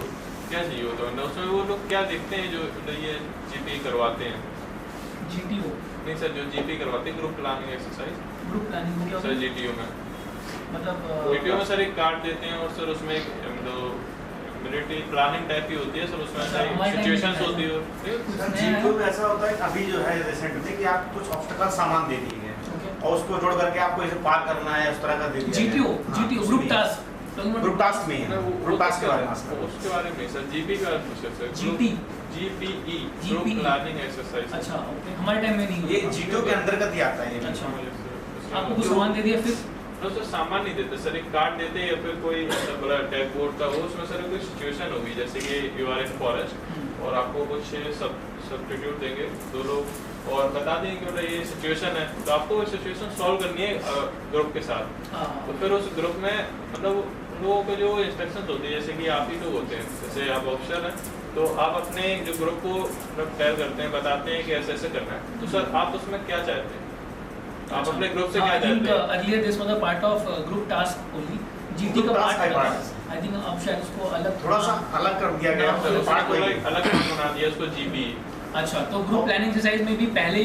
क्या चाहिए होता है? उसमें वो लोग क्या देखते हैं जो ये जीपी करवाते हैं? GTO. नहीं सर, जो जीपी करवाते हैं group planning exercise, group planning हो गया सर जीटीओ में, मतलब जीटीओ में सर एक कार्ड देते हैं और सर उसमें एक मिलिट्री प्लानिंग टाइप की होती है सर, उसमें ऐसा सिचुएशंस होती है। जीटीओ में ऐसा होता है अभी जो है रिसेंट में कि आप कुछ ऑब्स्टेकल सामान दे दिए और उसको जोड़ करके आपको इसे पार करना है, उस तरह का दे दिया। GTO group task, group task में है, ग्रुप टास्क के बारे में उसके बारे में सर जीपी के बारे में पूछे sir. GPE group planning exercise. अच्छा ओके, हमारे टाइम में नहीं, ये जीटीओ के अंतर्गत ही आता है। अच्छा, आपको कुछ सामान दे दिया फिर तो सर सामान नहीं देते सर, एक कार्ड देते हैं या फिर कोई ऐसा बड़ा टैग बोर्ड का हो, उसमें सर कोई सिचुएशन होगी जैसे कि यू आर इन फॉरेस्ट और आपको कुछ सब्स्टिट्यूट देंगे दो लोग और बता देंगे कि ये सिचुएशन है, तो आपको वो सिचुएशन सॉल्व करनी है ग्रुप के साथ। तो फिर उस ग्रुप में मतलब उन लोगों को जो इंस्ट्रक्शंस होती है, जैसे कि आप ही लोग होते हैं, जैसे आप ऑफिसर हैं तो आप अपने जो ग्रुप को मतलब टेल करते हैं, बताते हैं कि ऐसे ऐसे करना है। तो सर आप उसमें क्या चाहते हैं, आप अपने ग्रुप से क्या चाहते हैं? Earlier this was a part of group task only, GT का पार्ट था। आई थिंक अब शायद उसको अलग थोड़ा सा अलग कर दिया गया, अलग बना दिया उसको जीबी। अच्छा, तो ग्रुप प्लानिंग एक्सरसाइज में भी पहले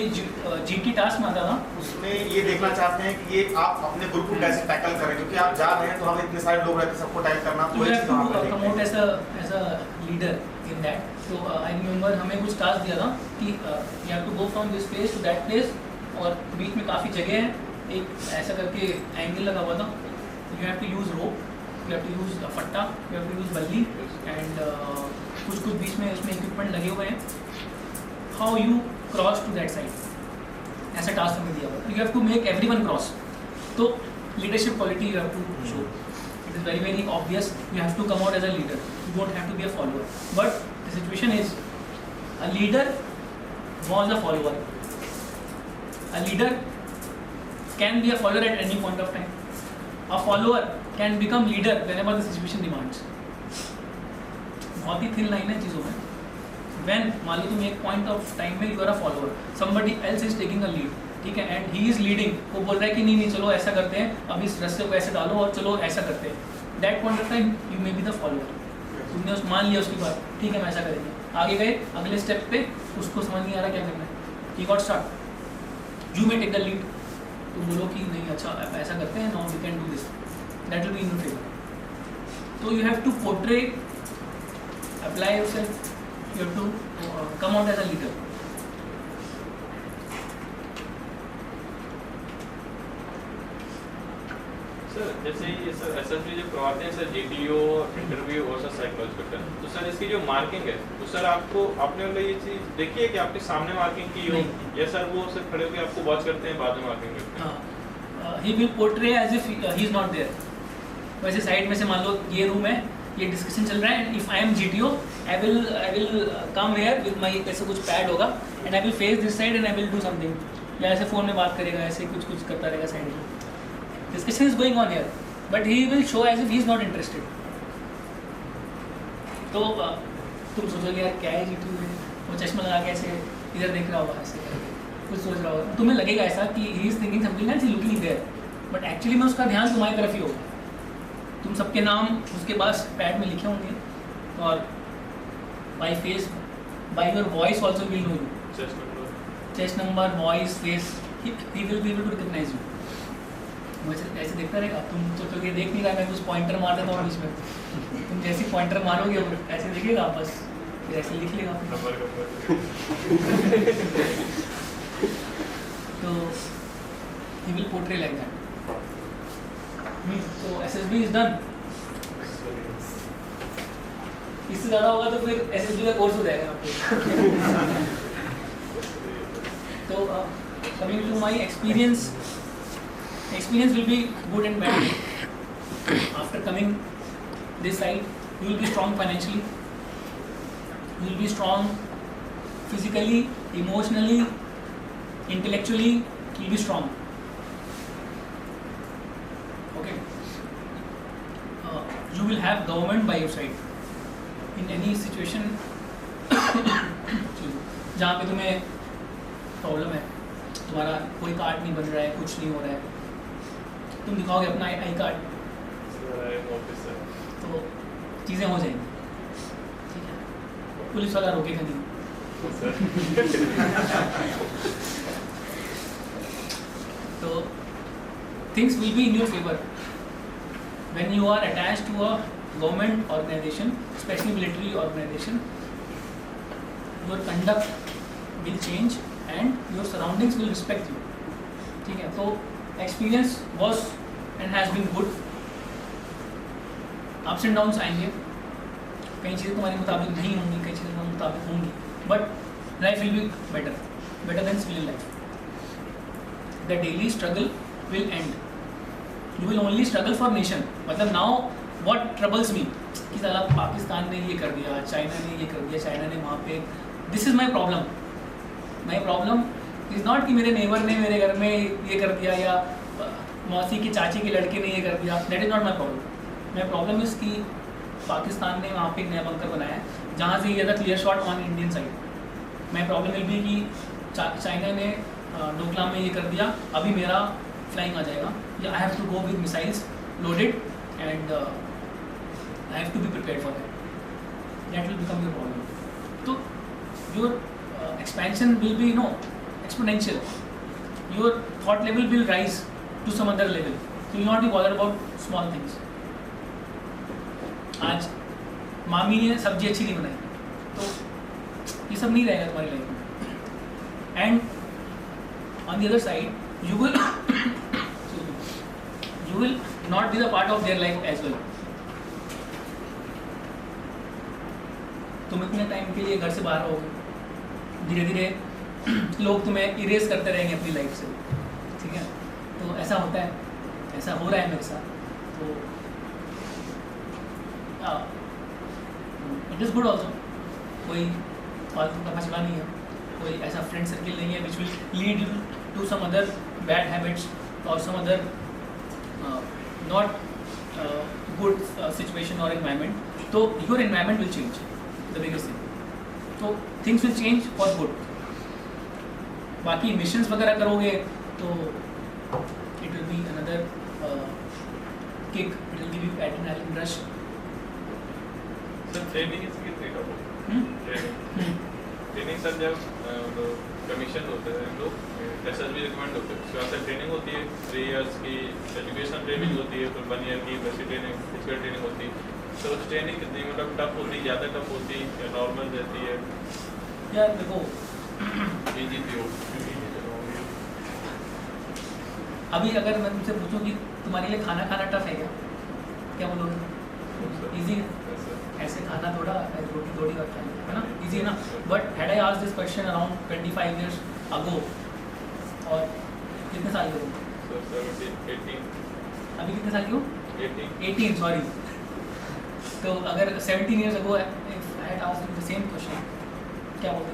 जीटी टास्क में आता था। उसमें ये देखना चाहते हैं कि ये आप अपने ग्रुप को कैसे टैकल करें, क्योंकि आप जा रहे हैं तो हम इतने सारे लोग रहते हैं, सबको टैकल करना तो you have to promote as a leader in that. तो आई रिमेंबर हमें कुछ टास्क दिया था कि you have to go from this place to that place, और बीच में काफ़ी जगह है, एक ऐसा करके एंगल लगा हुआ था, you have to use rope, you have to use फट्टा, यू हैव टू यूज़ बल्ली एंड कुछ बीच में उसमें इक्विपमेंट लगे हुए हैं। How you cross to that side, ऐसा टास्क हमें दिया हुआ, you have to make everyone cross. तो leadership quality you have to show, it is very obvious, you have to come out as a leader, you don't have to be a follower. But the situation is a leader was a follower, a leader can be a follower at any point of time. A follower can become leader whenever the situation demands. बहुत ही thin line है चीज़ों में. When मान लो तुम एक point of time में you are a follower, somebody else is taking a lead, ठीक है, and he is leading, वो बोल रहा है कि नहीं चलो ऐसा करते हैं, अब इस रास्ते को ऐसे डालो और चलो ऐसा करते हैं. That point of time you may be the follower. तुमने उस मान लिया उसकी बात, ठीक है हम ऐसा करेंगे, आगे गए अगले स्टेप पे उसको समझ नहीं आ रहा क्या करना है. He got start. You may take the lead. तुम बोलो कि नहीं अच्छा ऐसा करते हैं, now we can do this. That will be in your favor. So you have to portray, apply yourself. You have to come out as a leader. Sir जैसे ये सर एसएसबी जो करवाते हैं सर जीटीओ इंटरव्यू और sir psychological, तो sir इसकी जो marking है तो सर आपको आपने मतलब ये चीज़ देखी है कि आपके सामने मार्किंग की हो या सर वो सर खड़े होकर आपको वॉच करते हैं बाद में मार्किंग करते हैं? He will portray as if he is not there. वैसे साइड में से मान लो ये रूम है, ये डिस्कशन चल रहा है, and if I am GTO I will come here with my ऐसे कुछ पैड होगा and I will face this side and I will do something, या ऐसे फ़ोन में बात करेगा, ऐसे कुछ करता रहेगा साइड में. Discussion is going on here but he will show as if he is not interested. तो तुम सोचोगे यार क्या है जीटीओ में, वो चश्मा लगा के ऐसे इधर देख रहा होगा, ऐसे कुछ सोच रहा होगा, तुम्हें लगेगा ऐसा कि he is thinking something else, he looking there, but actually में उसका ध्यान तुम्हारी तरफ ही होगा. तुम सबके नाम उसके पास पैड में लिखे होंगे और by face, by your voice also will know you. Chest number, voice, face, he will be able to recognise you. मुझे ऐसे देखता रहेगा, तुम सोचोगे देख नहीं रहा, मैं कुछ पॉइंटर मार देता हूँ बीच में, तुम जैसे पॉइंटर मारोगे ऐसे देखेगा बस, फिर ऐसे लिख लेगा. तो he will portray like that. तो एसएसबी इज डन. इससे ज़्यादा होगा तो फिर एसएसबी का कोर्स हो जाएगा आपको. तो coming to my experience will be good and bad. After coming this side, you will be strong financially, you will be strong physically, emotionally, intellectually, you will be strong. Okay. You will have government by your side in any situation. जहाँ पे तुम्हें problem है, तुम्हारा कोई card नहीं बन रहा है, कुछ नहीं हो रहा है, तुम दिखाओगे अपना आई कार्ड तो चीज़ें हो जाएंगी, ठीक है. पुलिस वाला रोकेगा नहीं. तो things will be in your favour when you are attached to a government organisation, specially military organisation. Your conduct will change and your surroundings will respect you, ठीक है. तो experience was and has been good. Ups and downs आएंगे, कई चीज़ें तुम्हारे मुताबिक नहीं होंगी, कई चीज़ें तुम्हारे मुताबिक होंगी, but life will be better than civil life. The daily struggle will end. You will only struggle for nation. मतलब नाउ व्हाट ट्रबल्स मी कि साला पाकिस्तान ने ये कर दिया, चाइना ने ये कर दिया, चाइना ने वहाँ पे, this is my problem. My problem is not कि मेरे नेबर ने मेरे घर में ये कर दिया या मौसी की चाची के लड़के ने ये कर दिया. That is not my problem. My problem is कि पाकिस्तान ने वहाँ पे एक नया बंकर बनाया है जहाँ से ये था clear shot on Indian side. My problem will be कि चाइना ने डोकलाम में ये कर दिया, अभी मेरा फ्लाइंग आ जाएगा, या I have to go with missiles loaded and I have to be prepared for that. That will become your problem. तो your expansion will be exponential. Your thought level will rise to some other level. You will not be bothered about small things. आज मामी ने सब्जी अच्छी नहीं बनाई तो ये सब नहीं रहेगा तुम्हारी लाइफ में. And on the other side you will not be the part of their life as well. तुम इतने टाइम के लिए घर से बाहर रहोगे, धीरे धीरे लोग तुम्हें इरेज करते रहेंगे अपनी लाइफ से, ठीक है. तो ऐसा होता है, ऐसा हो रहा है मेरे साथ. तो इट इज़ गुड ऑल्सो. कोई फालतू का नहीं है, कोई ऐसा फ्रेंड सर्किल नहीं है which will lead you to some other bad habits or some other not good situation or environment, so your environment will change, the biggest thing. So things will change for good. बाकी missions वगैरह करोगे तो it will be another kick, it will give you adrenaline rush. Sir training इसकी train training sir जब commission होते हैं हम लोग फ्रेशर भी रिकमेंड होते हैं, उसके बाद सर ट्रेनिंग होती है 3 इयर्स की, एजुकेशन ट्रेनिंग होती है, फिर 1 ईयर की बेसिक ट्रेनिंग, फिजिकल ट्रेनिंग होती है। तो उस ट्रेनिंग कितनी मतलब टफ होती है, ज़्यादा टफ होती है या नॉर्मल रहती है? यार देखो इजी थी वो अभी अगर मैं तुमसे पूछूं कि तुम्हारे लिए खाना खाना टफ है क्या बोलोगे? इजी है, ऐसे खाना थोड़ा रोटी थोड़ी और खाना है ना, इजी है ना। But had I asked this question around 25 years ago, और कितने साल के हो? अभी कितने साल के हो? 18 सॉरी। तो अगर 17 years ago if I had asked the same question, क्या बोलते?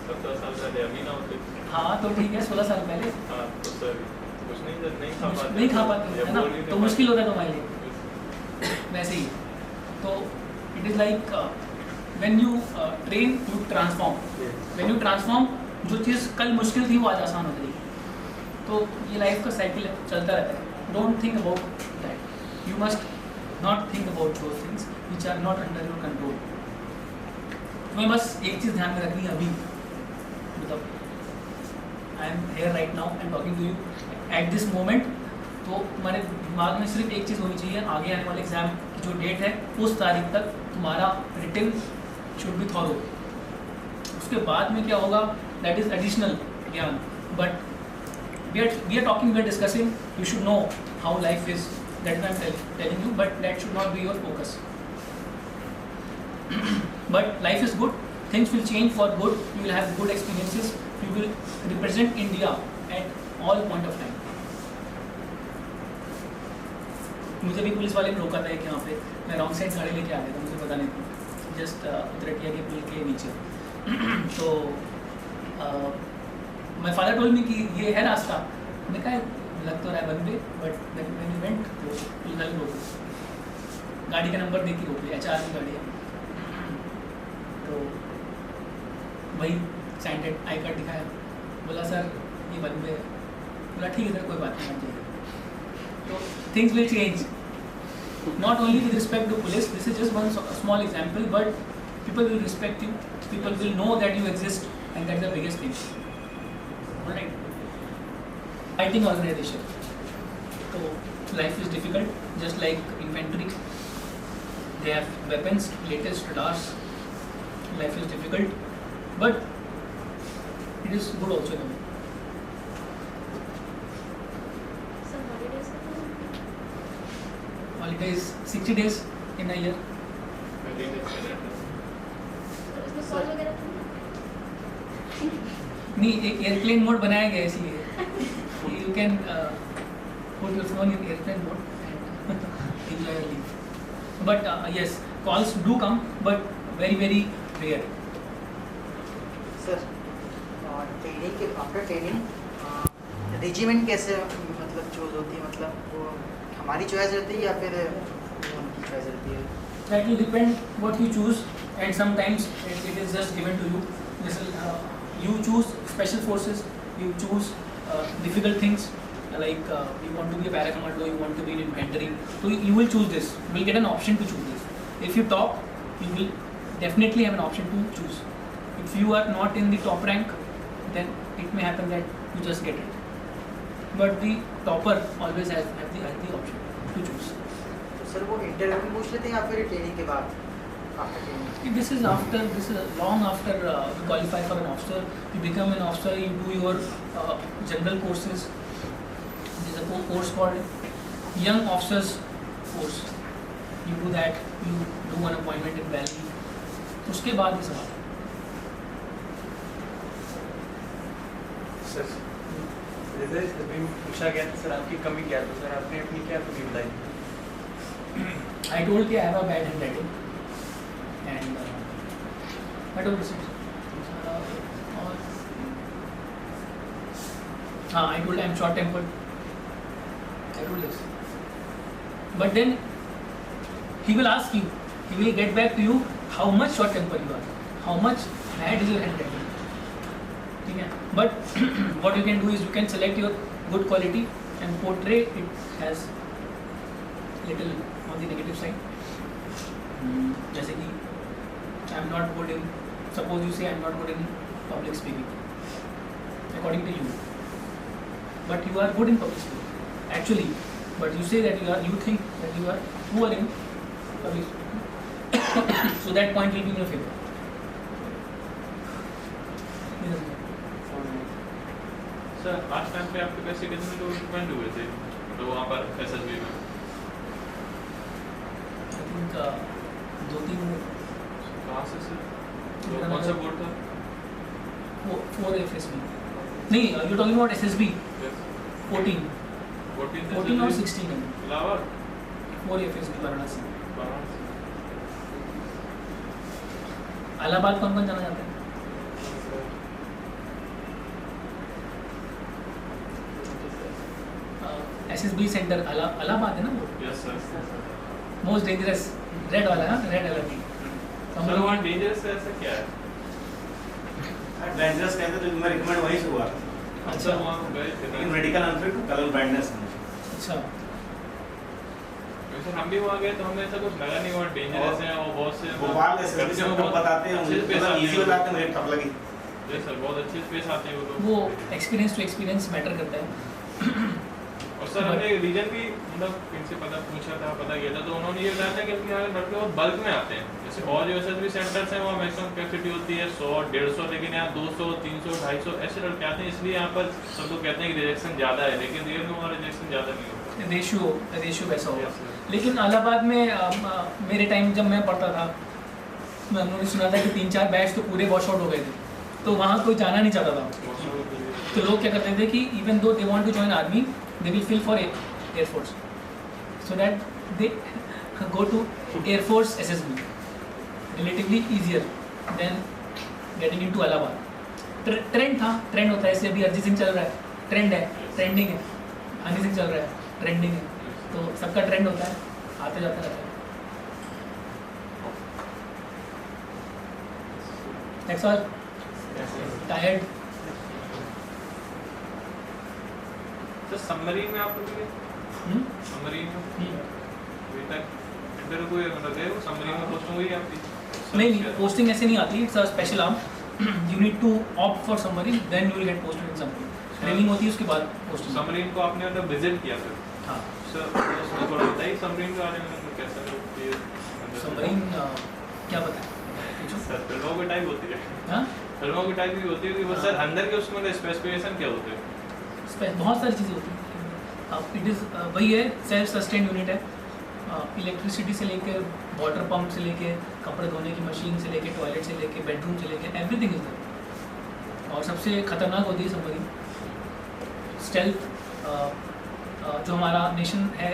17 साल पहले अभी ना होते। हाँ तो ठीक है, 16 साल पहले। हाँ तो सर कुछ नहीं खा पाते है ना, तो मुश्किल होता है तुम्हारे लिए वैसे ही। तो it is like when you train you transform, when you transform जो चीज़ कल मुश्किल थी वो आज आसान हो जाएगी। तो ये लाइफ का साइकिल चलता रहता है। Don't think about that, you must not think about those things which are not under your control. तुम्हें बस एक चीज़ ध्यान में रखनी है अभी, मतलब I am here right now, I am talking to you at this moment. तो तुम्हारे दिमाग में सिर्फ एक चीज़ होनी चाहिए, आगे आने वाले एग्जाम की जो डेट है उस तारीख तक तुम्हारा रिटन शुड बी थॉरो। उसके बाद में क्या होगा दैट इज एडिशनल ज्ञान, but we are talking, we are discussing, you should know how life is, that I am telling you, but that should not be your focus. But life is good, things will change for good, you will have good experiences, you will represent India at all point of time. मुझे भी police वाले ने रोका था कि यहाँ पे मैं रॉन्ग साइड गाड़ी लेके आ गया था, मुझे पता नहीं था, जस्ट उतरटिया के पुल के नीचे। तो माय फादर टोल्ड मी कि ये है रास्ता, मैंने कहा लग तो रहा है one way, but when we went तो पुलिस वाले रोक, गाड़ी का नंबर देख के रोक लिया, HR की गाड़ी है। तो वही स्टैंडर्ड आई कार्ड दिखाया, बोला सर ये वन वे है, बोला ठीक है सर कोई बात नहीं आना चाहिए। तो things will change, not only with respect to police, this is just one small example, but people will respect you, people will know that you exist, and that is the biggest thing. Alright, fighting organisation, तो life is difficult, just like infantry, they have weapons, latest radars, life is difficult, but it is good also. Some holidays. Holidays 60 days in a year. इसमें solve वगैरह तो नहीं, एक airplane mode बनाया गया है इसलिए you can put your phone in airplane mode and enjoy your leave. But yes, calls do come, but very very rare. Sir training के आफ्टर ट्रेनिंग रेजिमेंट कैसे मतलब चूज होती है, मतलब वो हमारी चॉइस रहती है या फिर उनकी चॉइस रहती है? That will depend what you choose, and sometimes it is just given to you. This is, you choose special forces, you choose difficult things, like you want to be a paracommando, you want to be in infantry, so you will choose this. You will get an option to choose this. If you top, you will definitely have an option to choose. If you are not in the top rank, then it may happen that you just get it. But the topper always has the option to choose. तो sir वो interview में पूछ लेते हैं या फिर training के बाद? After training This is long after you qualify for an officer, you become an officer, you do your general courses. There is a course called Young Officers Course. You do that, you do an appointment in Valley. उसके बाद ही सवाल। Sir जैसे अभी पूछा गया था sir आपकी कमी क्या है, तो सर आपने अपनी क्या कमी बताई? I told कि I have a bad handwriting and I told this और हाँ, I told I'm short tempered. I told this. But then he will ask you, he will get back to you how much short tempered you are, how much bad is your handwriting. ठीक है? But what you can do is you can select your good quality and portray it as little on the negative side. जैसे कि I'm not good in, suppose you say I'm not good in public speaking, according to you. But you are good in public speaking, actually. But you say that you think that you are poor in public speaking. So that point will be in your favor. Sir last time पे आपके पैसे कितने लोग recommend हुए थे तो वहाँ पर एसएसबी में? I think 2-3 कहाँ से सर? तो कौन सा बोर्ड था? 4 FSB. नहीं, you're talking about SSB. 14 और 16 है. इलाहाबाद 4 FSB वाराणसी. इलाहाबाद कौन जाना चाहता है? SSB सेंटर इलाहाबाद है ना वो? Yes sir. Most dangerous red वाला है, रेड अलर्ट. सर वहाँ डेंजरस ऐसा क्या है? डेंजरस कहते तो मैं रिकमेंड वहीं से हुआ. अच्छा वहाँ गए थे लेकिन मेडिकल अनफिट कलर ब्लाइंडनेस. अच्छा. सर हम भी वहाँ गए तो हमें ऐसा कुछ लगा नहीं वहाँ डेंजरस है और बहुत से भोपाल एसएसबी से बहुत बताते हैं मतलब इजी बताते हैं, मुझे टफ लगी. जी सर बहुत अच्छे स्पेस आते हैं वो लोग. वो एक्सपीरियंस टू एक्सपीरियंस मैटर करता है. और सर हमने रीजन भी मतलब इनसे पता किया था तो उन्होंने ये बताया था कि यहाँ लड़के बहुत बल्क में आते हैं. जैसे और जो एसएसबी सेंटर्स हैं वहाँ मैक्सिमम कैपेसिटी होती है 100-150, लेकिन यहाँ 200, 300, 250 ऐसे लड़के आते हैं. इसलिए यहाँ पर सब लोग कहते हैं कि रिजेक्शन ज़्यादा है, लेकिन रियल में वहाँ रिजेक्शन ज़्यादा नहीं होता. रेशियो वैसा होगा. लेकिन इलाहाबाद में मेरे टाइम जब मैं पढ़ता था हमने सुना था कि 3-4 बैच तो पूरे वॉश आउट हो गए थे, तो वहाँ कोई जाना नहीं चाहता था. तो लोग क्या करते थे कि even though they want to join army they will fill for Air Force, so that they go to Air Force SSB, relatively easier than getting into Allahabad. Trend होता है. इससे अभी अरिजीत सिंह चल रहा है, ट्रेंड है, ट्रेंडिंग है. हनी सिंह चल रहा है, ट्रेंडिंग है. तो सबका ट्रेंड होता है, आते जाता रहता है. That's all. Tired. तो सबमरीन में आप लोग गए? सबमरीन में अभी तक इंटरव्यू कोई मतलब गए हो? सबमरीन में पोस्टिंग हुई आपकी? नहीं, पोस्टिंग ऐसे नहीं आती. It's a special arm. You need to opt for submarine, then you will get posted in submarine. Training होती है, उसके बाद पोस्टिंग. सबमरीन को आपने मतलब विजिट किया सर? हाँ सर. उसमें थोड़ा बताइए सबमरीन के बारे में, मतलब कैसा है सबमरीन. क्या बताएं सर? फिल्मों की टाइप होती है. हाँ, फिल्मों की टाइप भी होती है कि वो सर अंदर के उसमें स्पेसिफिकेशन क्या होते हैं? बहुत सारी चीज़ें होती हैं. इट इज़ वही है, सेल्फ सस्टेन यूनिट है. इलेक्ट्रिसिटी से लेकर वाटर पंप से लेकर कपड़े धोने की मशीन से लेकर टॉयलेट से लेकर बेडरूम से लेकर एवरीथिंग इज देयर. और सबसे खतरनाक होती है सबमरीन. स्टेल्थ जो हमारा नेशन है,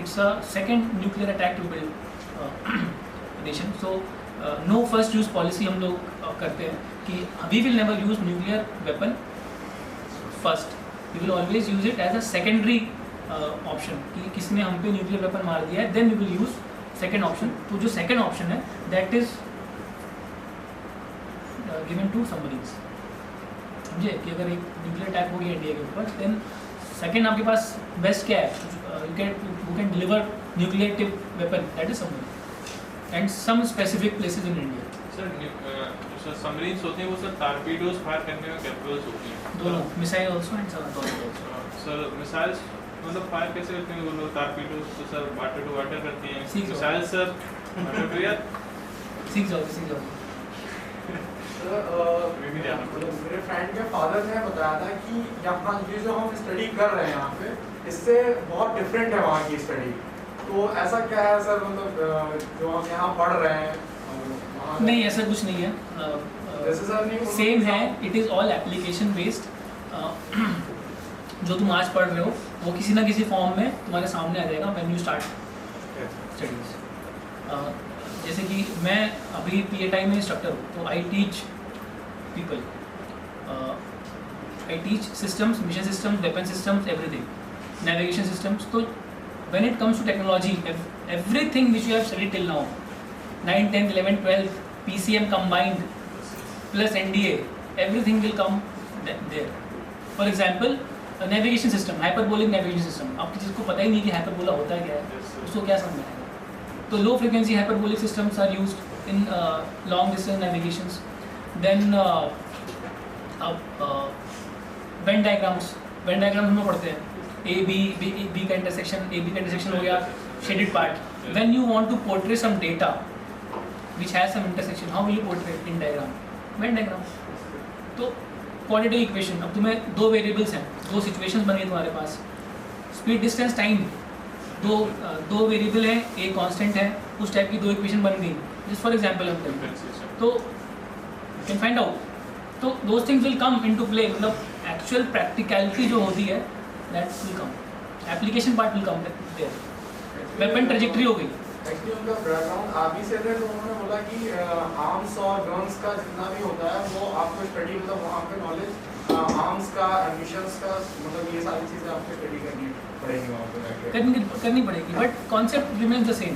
it's a second nuclear attack to build nation. So no first use policy हम लोग करते हैं कि we will never use nuclear weapon first. We will always use it as a secondary option कि किसने हम पे न्यूक्लियर वेपन मार दिया है, then we will use second option. तो जो सेकेंड ऑप्शन है that is given to submarines. समझे कि अगर एक न्यूक्लियर अटैक हो गया इंडिया के ऊपर, देन सेकेंड आपके पास बेस्ट क्या है? You can deliver nuclear tip weapon, that is submarine and some specific places in India. Sir submarines होते हैं वो सर टॉर्पीडोज फायर करने में कैपेबल्स होती हैं दोनों, missile also and torpedoes. Sir missiles मतलब फायर कैसे करते हैं वो लोग? टॉर्पीडोज तो सर वाटर टू वाटर करती हैं. सीख जाओ. Missile sir water to air. सीख जाओ. मेरे फ्रेंड के फादर ने बताया था कि यहाँ ये जो हम स्टडी कर रहे हैं यहाँ पे, इससे बहुत डिफरेंट है वहाँ की स्टडी. तो ऐसा क्या है सर, मतलब जो हम यहाँ पढ़ रहे हैं? नहीं, ऐसा कुछ नहीं है. सेम है. It is all application based. जो तुम आज पढ़ रहे हो वो किसी ना किसी फॉर्म में तुम्हारे सामने आ जाएगा व्हेन यू स्टार्ट स्टडीज. जैसे कि मैं अभी PATI में इंस्ट्रक्टर हूँ, तो I teach people I teach systems, mission systems, weapon systems, everything, navigation systems. So when it comes to technology, everything which you have studied till now, 9, 10, 11, 12, PCM combined plus NDA, everything will come there. For example, navigation system, hyperbolic navigation system, आप किसी को पता ही नहीं कि hyperbola होता है क्या है, उसको क्या समझाएगा? तो low frequency hyperbolic systems are used in long distance navigations. Then Venn diagrams हम पढ़ते हैं, ए बी का इंटरसेक्शन हो गया, shaded part. When you want to portray some data which has some intersection, how will you portray in diagram? Venn diagram. तो quadratic equation, अब तुम्हें दो वेरिएबल्स हैं, दो सिचुएशंस बन गई तुम्हारे पास, स्पीड डिस्टेंस टाइम, दो वेरिएबल हैं, ए कांस्टेंट है, उस टाइप की दो इक्वेशन बन गई. जस्ट फॉर एग्जांपल हम करें तो यू कैन फाइंड आउट. तो those things will come into play. मतलब एक्चुअल प्रैक्टिकलिटी जो होती है that will come, application part will come there. Weapon trajectory हो गई. एक्चुअली उनका बैकग्राउंड आप ही से थे, तो उन्होंने बोला कि आर्म्स और गन्स का जितना भी होता है वो आपको स्टडी, मतलब वहाँ पे नॉलेज आर्म्स का, एमिशंस का, मतलब ये सारी चीज़ें आपको स्टडी करनी पड़ेगी वहाँ पे करनी पड़ेगी. But concept remains the same.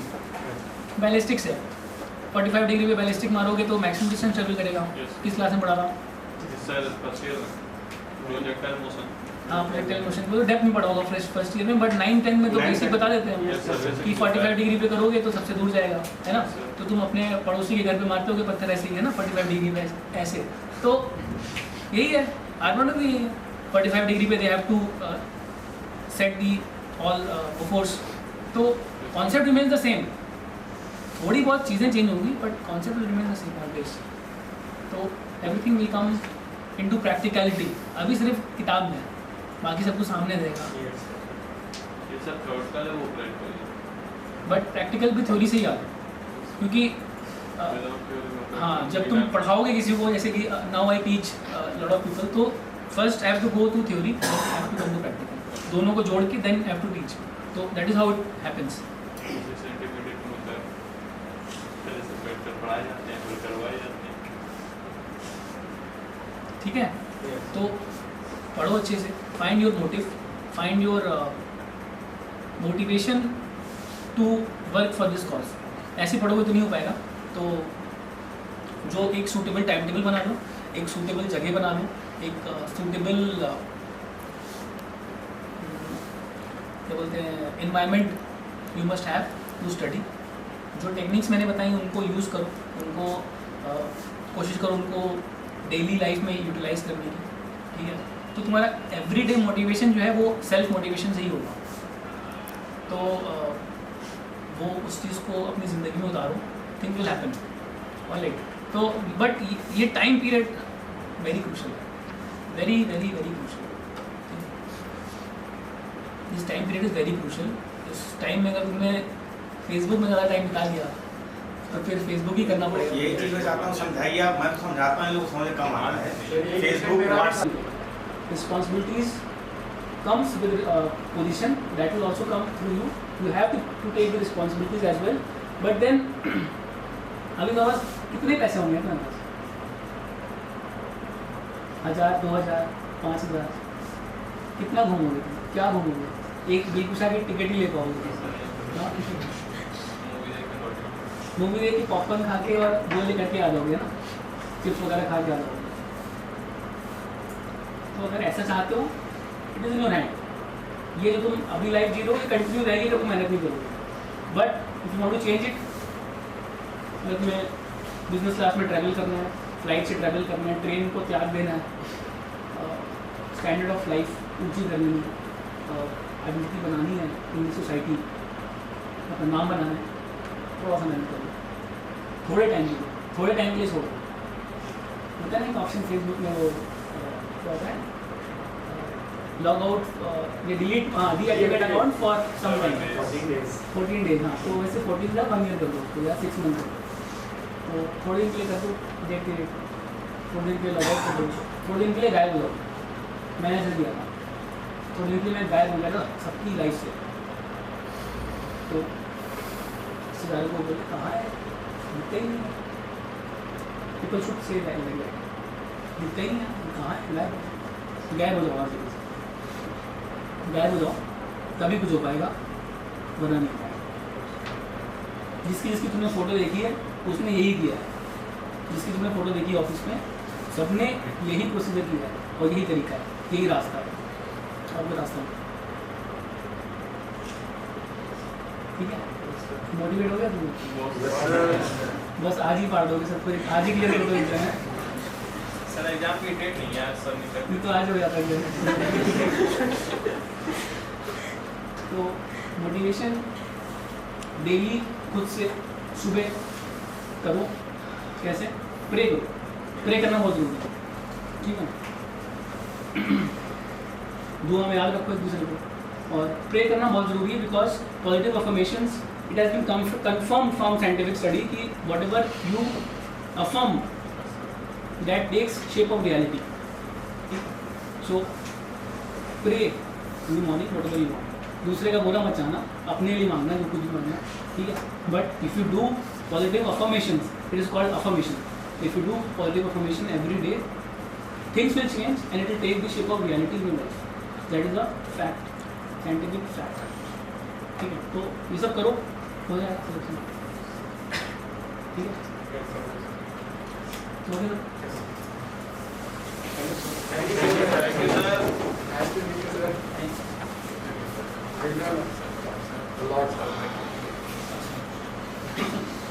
Ballistics है, 45 डिग्री पे बैलिस्टिक मारोगे तो मैक्सिमम डिस्टेंस ट्रेवल करेगा. किस क्लास में पढ़ा रहा हूँ? हाँ, प्रोजेक्टाइल मोशन वो डेप्थ में पढ़ा होगा फर्स्ट ईयर में, बट 9, 10 में तो बेसिक बता देते हैं कि 45 डिग्री पे करोगे तो सबसे दूर जाएगा, है ना. तो तुम अपने पड़ोसी के घर पे मारते होगे पत्थर, ऐसे ही है ना, 45 डिग्री पे ऐसे. तो यही है, आर्मोनिक भी यही है. 45 डिग्री पे they have to set the all force. तो कॉन्सेप्ट रिमेन्स द सेम. थोड़ी बहुत चीज़ें चेंज होंगी but concept will remain the same always. तो everything will come into practicality. अभी सिर्फ किताब में है, बाकी सब कुछ सामने रहेगा. ये सब थर्ड का है, वो प्रैक्टिकल, बट प्रैक्टिकल भी थ्योरी से ही आता है, क्योंकि हाँ, जब तुम पढ़ाओगे किसी को, जैसे कि now I teach lot of people, तो first I have to go to theory, have to come to practical, दोनों को जोड़ के देन हैव टू टीच. तो that is how it happens. ठीक है, तो पढ़ो अच्छे से, find your motive, find your motivation to work for this cause. ऐसे पढ़ोगे तो नहीं हो पाएगा. तो जो एक सूटेबल टाइम टेबल बना लो, एक सूटेबल जगह बना लो, एक सूटेबल क्या बोलते हैं environment you must have to study. जो टेक्निक्स मैंने बताई उनको यूज़ करो, उनको कोशिश करो उनको डेली लाइफ में यूटिलाइज करने की. ठीक है, तो तुम्हारा एवरीडे मोटिवेशन जो है वो सेल्फ मोटिवेशन से ही होगा. तो वो उस चीज़ को अपनी ज़िंदगी में उतारो, थिंक विल हैपन. ऑलराइट. तो बट ये टाइम पीरियड वेरी क्रूशल है, very very very crucial. This time period is very crucial. इस टाइम में अगर तुमने फेसबुक में ज़्यादा टाइम बिता दिया तो फिर फेसबुक ही करना पड़ेगा. यही चीज़ मैं चाहता हूँ समझाइए आप. मैं तो समझाता हूँ, लोग समझ कम आ रहा है. Facebook, WhatsApp, responsibilities comes with position that will also come through you. You have to take the responsibilities as well. But then अभी मेरे पास कितने पैसे होंगे अपने पास? 1000, 2000, 5000. कितना घूमोगे तुम? क्या घूमोगे? एक बेगूसराय की टिकट ही ले पाओगे? मूवी देख के पॉपकॉर्न खा के और गोल लेकर के आ जाओगे ना, चिप्स वगैरह खा के आ जाओगे. तो अगर ऐसा चाहते हो it is in your hand. ये जो तुम अभी लाइफ जी रहे हो ये कंटिन्यू रहेगी जब तुम मेहनत नहीं करोगे. But if you want to change it, मतलब तुम्हें बिजनेस क्लास में ट्रैवल करना है, फ्लाइट से ट्रैवल करना है, ट्रेन को त्याग देना है, स्टैंडर्ड ऑफ लाइफ ऊँची करनी है, आइडेंटिटी बनानी है इन सोसाइटी, अपना नाम बनाना है, थोड़ा सा मेहनत करो. थोड़े टाइम के लिए, थोड़े टाइम के लिए छोड़ो. होता है ना ऑप्शन फेसबुक में वो होता है लॉग आउट, ये delete, deactivate account for some time, 14 days. हाँ, तो वैसे 14 या 1 ईयर कर दो तो या 6 मंथ कर दो. तो थोड़े दिन के लिए कर दो डीएक्टिवेट, थोड़े दिन के लिए लॉग आउट कर दो, थोड़े दिन के लिए गायब हो जाओ. मैंने ऐसे दिया था, थोड़े दिन के लिए मैं गायब हो गया था सबकी लाइफ से. तो रिश्तेदारों को बोले कहाँ है, दिखते ही नहीं. पीपल शुड से दिखते ही नहीं, कहाँ है, गायब. गायब हो जाओ हर जगह से, गायब हो जाओ, तभी कुछ हो पाएगा, वरना नहीं हो पाएगा। जिसकी जिसकी तुमने फ़ोटो देखी है उसने यही किया है, जिसकी तुमने फ़ोटो देखी है ऑफिस में, सबने यही प्रोसीजर किया है और यही तरीका है, यही रास्ता है, और कोई रास्ता नहीं। ठीक है, मोटिवेट हो गया तुम? बस आज ही पार दोगे सबको, आज ही क्लियर कर दो एग्जाम है। सर एग्जाम की डेट नहीं है आज, सर नहीं नहीं तो आज हो जाता है। तो मोटिवेशन डेली खुद से सुबह करो। कैसे? प्रे करो, प्रे करना बहुत जरूरी है, ठीक है। दुआ में याद रखो एक दूसरे को, और प्रे करना बहुत जरूरी है, because positive affirmations it has been confirm from scientific study कि whatever you affirm that takes shape of reality. So pray in the morning whatever you want, दूसरे का बुरा मत चाहना, अपने लिए मांगना जो कुछ भी मांगना, ठीक है। But if you do positive affirmations, it is called affirmation, if you do positive affirmation every day, things will change and it will take the shape of reality in your life. That is a fact, scientific fact. ठीक है, तो ये सब करो, हो जाएगा selection. ठीक है, ओके सर।